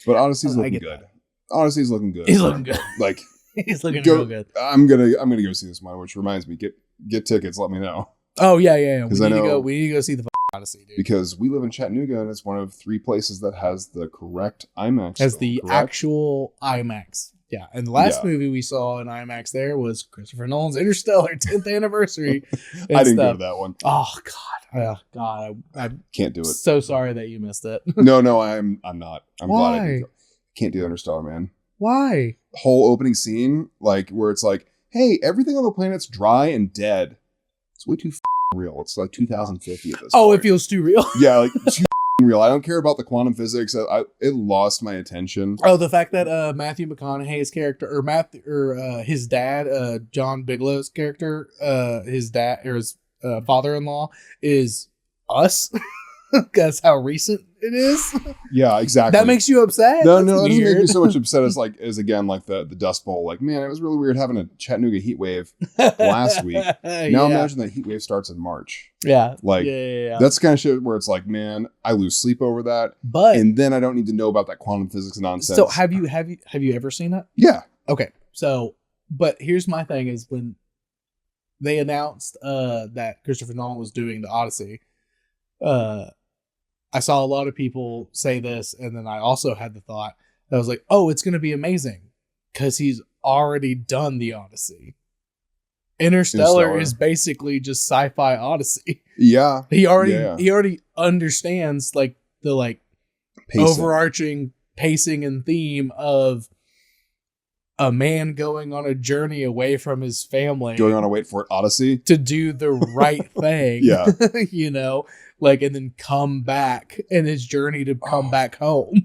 Odyssey's looking good. Odyssey's looking good. He's looking good. Like he's looking real good. I'm gonna go see this one, which reminds me, get tickets, let me know. Oh yeah. We need to go see the Odyssey, dude. Because we live in Chattanooga and it's one of 3 places that has the correct IMAX. Has the actual IMAX. Yeah. And the last movie we saw in IMAX there was Christopher Nolan's Interstellar 10th anniversary. I didn't go to that one. Oh God. I can't do it. So sorry that you missed it. No, I'm not. I'm Why? glad I didn't go. Can't do Interstellar, man. Why? Whole opening scene, like where it's like, hey, everything on the planet's dry and dead. It's way too real. It's like 2050 at this point. It feels too real. Yeah, like too unreal. I don't care about the quantum physics. It lost my attention. Oh, the fact that Matthew McConaughey's character, his dad, John Bigelow's character, his dad or his father-in-law is us. That's how recent it is. Yeah, exactly. That makes you upset? No, it doesn't make me so much upset as again the Dust Bowl. Like, man, it was really weird having a Chattanooga heat wave last week. Now imagine that heat wave starts in March. Yeah. That's the kind of shit where it's like, man, I lose sleep over that. And then I don't need to know about that quantum physics nonsense. So have you ever seen that? Yeah. Okay. So, but here's my thing is when they announced that Christopher Nolan was doing the Odyssey, I saw a lot of people say this, and then I also had the thought that I was like, oh, it's going to be amazing because he's already done the Odyssey. Interstellar is basically just sci-fi Odyssey. Yeah. He already understands the pacing. Overarching pacing and theme of a man going on a journey away from his family. Going on a wait for it Odyssey. To do the right thing. Yeah. And then come back in his journey to come back home.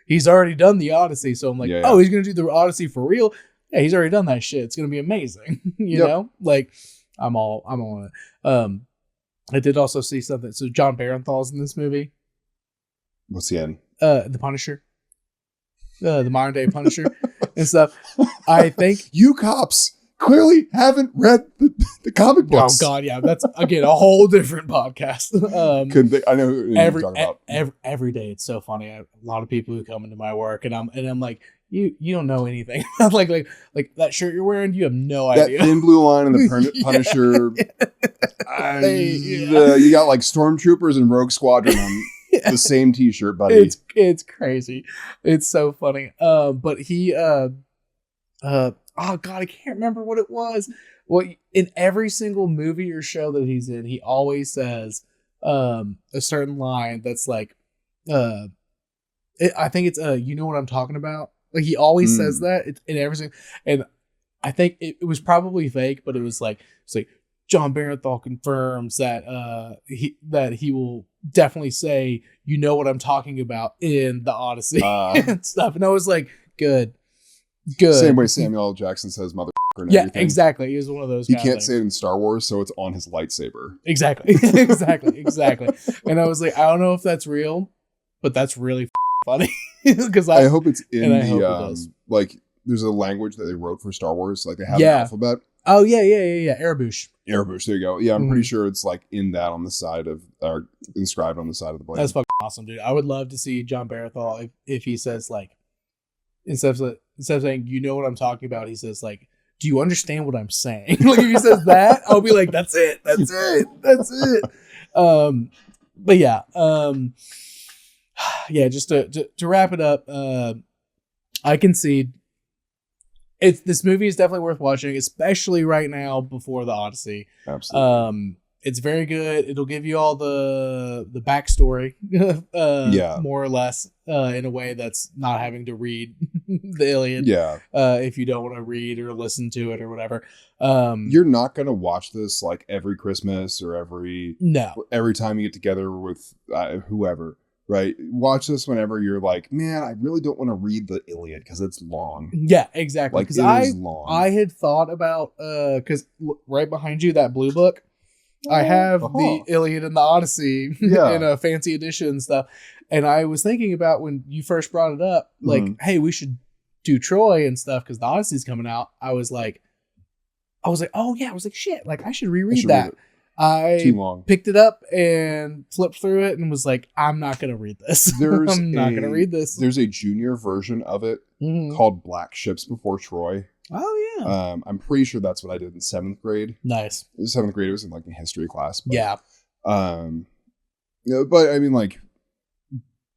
He's already done the Odyssey. So I'm like, oh, he's going to do the Odyssey for real. Yeah, he's already done that shit. It's going to be amazing. you know, I'm all on it. I did also see something. So John Barenthal's in this movie. What's he in? The Punisher. The modern day Punisher and stuff. I think you cops clearly haven't read the comic books. Oh God, yeah, that's again a whole different podcast. I know who you're talking about. Every day, it's so funny. I have a lot of people who come into my work, and I'm like, you don't know anything. like that shirt you're wearing, you have no idea. That thin blue line and the Punisher. You got Stormtroopers and Rogue Squadron on. The same t-shirt, buddy. It's crazy. It's so funny. But he oh God, I can't remember what it was. Well, in every single movie or show that he's in, he always says a certain line that's I think it's you know what I'm talking about. He always says that in every single, and I think it was probably fake, but it was it's like John Barenthal confirms that he will definitely say, you know what I'm talking about in the Odyssey and stuff. And I was like, good. Same way Samuel L. Jackson says motherfucker and everything. Yeah, exactly. He was one of those guys. He can't say it in Star Wars, so it's on his lightsaber. Exactly. exactly. And I was like, I don't know if that's real, but that's really funny. Because I hope it's in the there's a language that they wrote for Star Wars, they have an alphabet. Oh yeah. Erebus. Erebus, there you go. Yeah, I'm pretty sure it's in that on the side of, or inscribed on the side of the blade. That's fucking awesome, dude. I would love to see John Barenthal if he says instead of saying, you know what I'm talking about, he says do you understand what I'm saying? If he says that, I'll be like, that's it. But yeah, just to wrap it up, I concede. This movie is definitely worth watching, especially right now before the Odyssey. Absolutely. It's very good. It'll give you all the backstory, more or less, in a way that's not having to read the Iliad. Yeah. If you don't want to read or listen to it or whatever. You're not going to watch this every Christmas or every time you get together with whoever. Right. Watch this whenever you're like, man, I really don't want to read the Iliad because it's long. Yeah, exactly. Because is long. I had thought about because right behind you, that blue book, I have the Iliad and the Odyssey in a fancy edition and stuff. And I was thinking about when you first brought it up, hey, we should do Troy and stuff because the Odyssey's coming out. I was like, oh yeah, shit, I should reread that. I picked it up and flipped through it and was like, I'm not going to read this. I'm not going to read this. There's a junior version of it called Black Ships Before Troy. Oh, yeah. I'm pretty sure that's what I did in 7th grade. Nice. In 7th grade, it was in a history class. But, yeah. But I mean,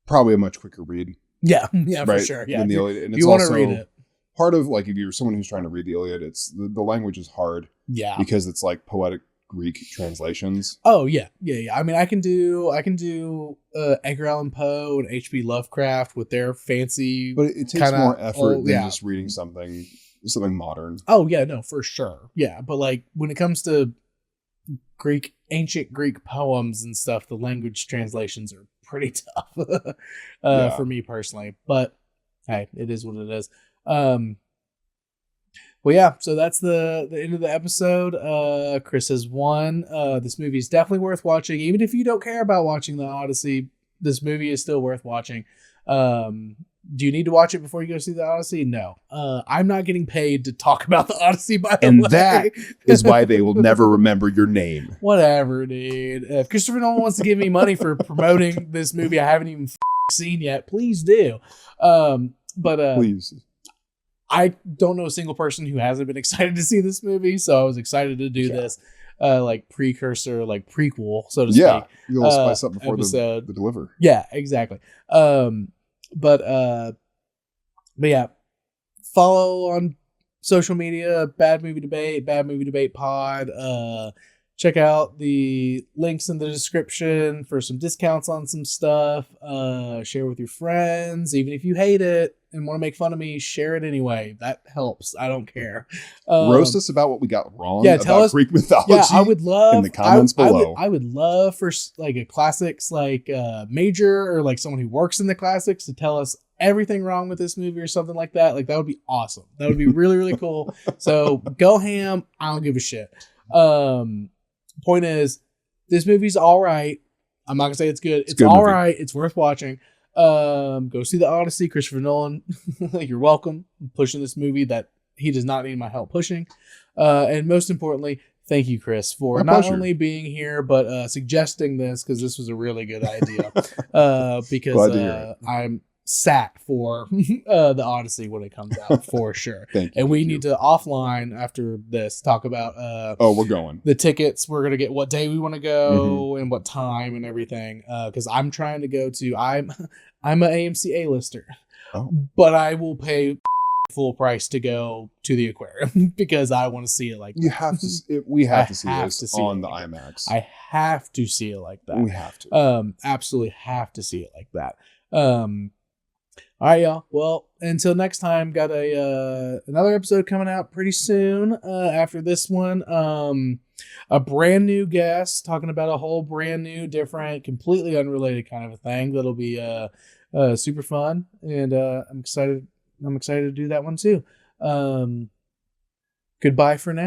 probably a much quicker read. Yeah, right? For sure. Yeah. Than the Iliad. And you want to read it. Part of, if you're someone who's trying to read the Iliad, it's the language is hard. Yeah. Because it's poetic Greek translations. Oh yeah. I mean, I can do Edgar Allan Poe and H.P. Lovecraft with their fancy. But it takes more effort than just reading something modern. Oh yeah, no, for sure. Yeah, but when it comes to ancient Greek poems and stuff, the language translations are pretty tough for me personally. But hey, it is what it is. Well, yeah, so that's the end of the episode. Chris has won. This movie is definitely worth watching. Even if you don't care about watching the Odyssey, this movie is still worth watching. Do you need to watch it before you go see the Odyssey? No. I'm not getting paid to talk about the Odyssey, by the way. And that is why they will never remember your name. Whatever, dude. If Christopher Nolan wants to give me money for promoting this movie I haven't even seen yet, please do. Please. I don't know a single person who hasn't been excited to see this movie, so I was excited to do this precursor, prequel, so to speak. Yeah, you'll spice up before the deliver. Yeah, exactly. But yeah, follow on social media, Bad Movie Debate Pod. Check out the links in the description for some discounts on some stuff. Share with your friends. Even if you hate it and want to make fun of me, share it anyway. That helps. I don't care. Roast us about what we got wrong about Greek mythology. Yeah, I would love in the comments below. I would love for a classics major or someone who works in the classics to tell us everything wrong with this movie or something like that. That would be awesome. That would be really, really cool. So go ham. I don't give a shit. Point is, this movie's all right. I'm not gonna say it's good. It's all right. It's worth watching. Go see the Odyssey. Christopher Nolan, you're welcome. I'm pushing this movie that he does not need my help pushing. And most importantly, thank you, Chris, for not only being here but suggesting this, because this was a really good idea. Because I'm sat for the Odyssey when it comes out for sure. And we need to offline after this talk about we're going the tickets. We're gonna get what day we want to go and what time and everything, because I'm trying to go to I'm an AMC A-lister, but I will pay full price to go to the aquarium because I want to see it you have to. We have to see this on the IMAX. I have to see it like that. We have to absolutely have to see it like that. All right, y'all. Well, until next time, got another episode coming out pretty soon. After this one, a brand new guest talking about a whole brand new, different, completely unrelated kind of a thing that'll be super fun, and I'm excited. I'm excited to do that one too. Goodbye for now.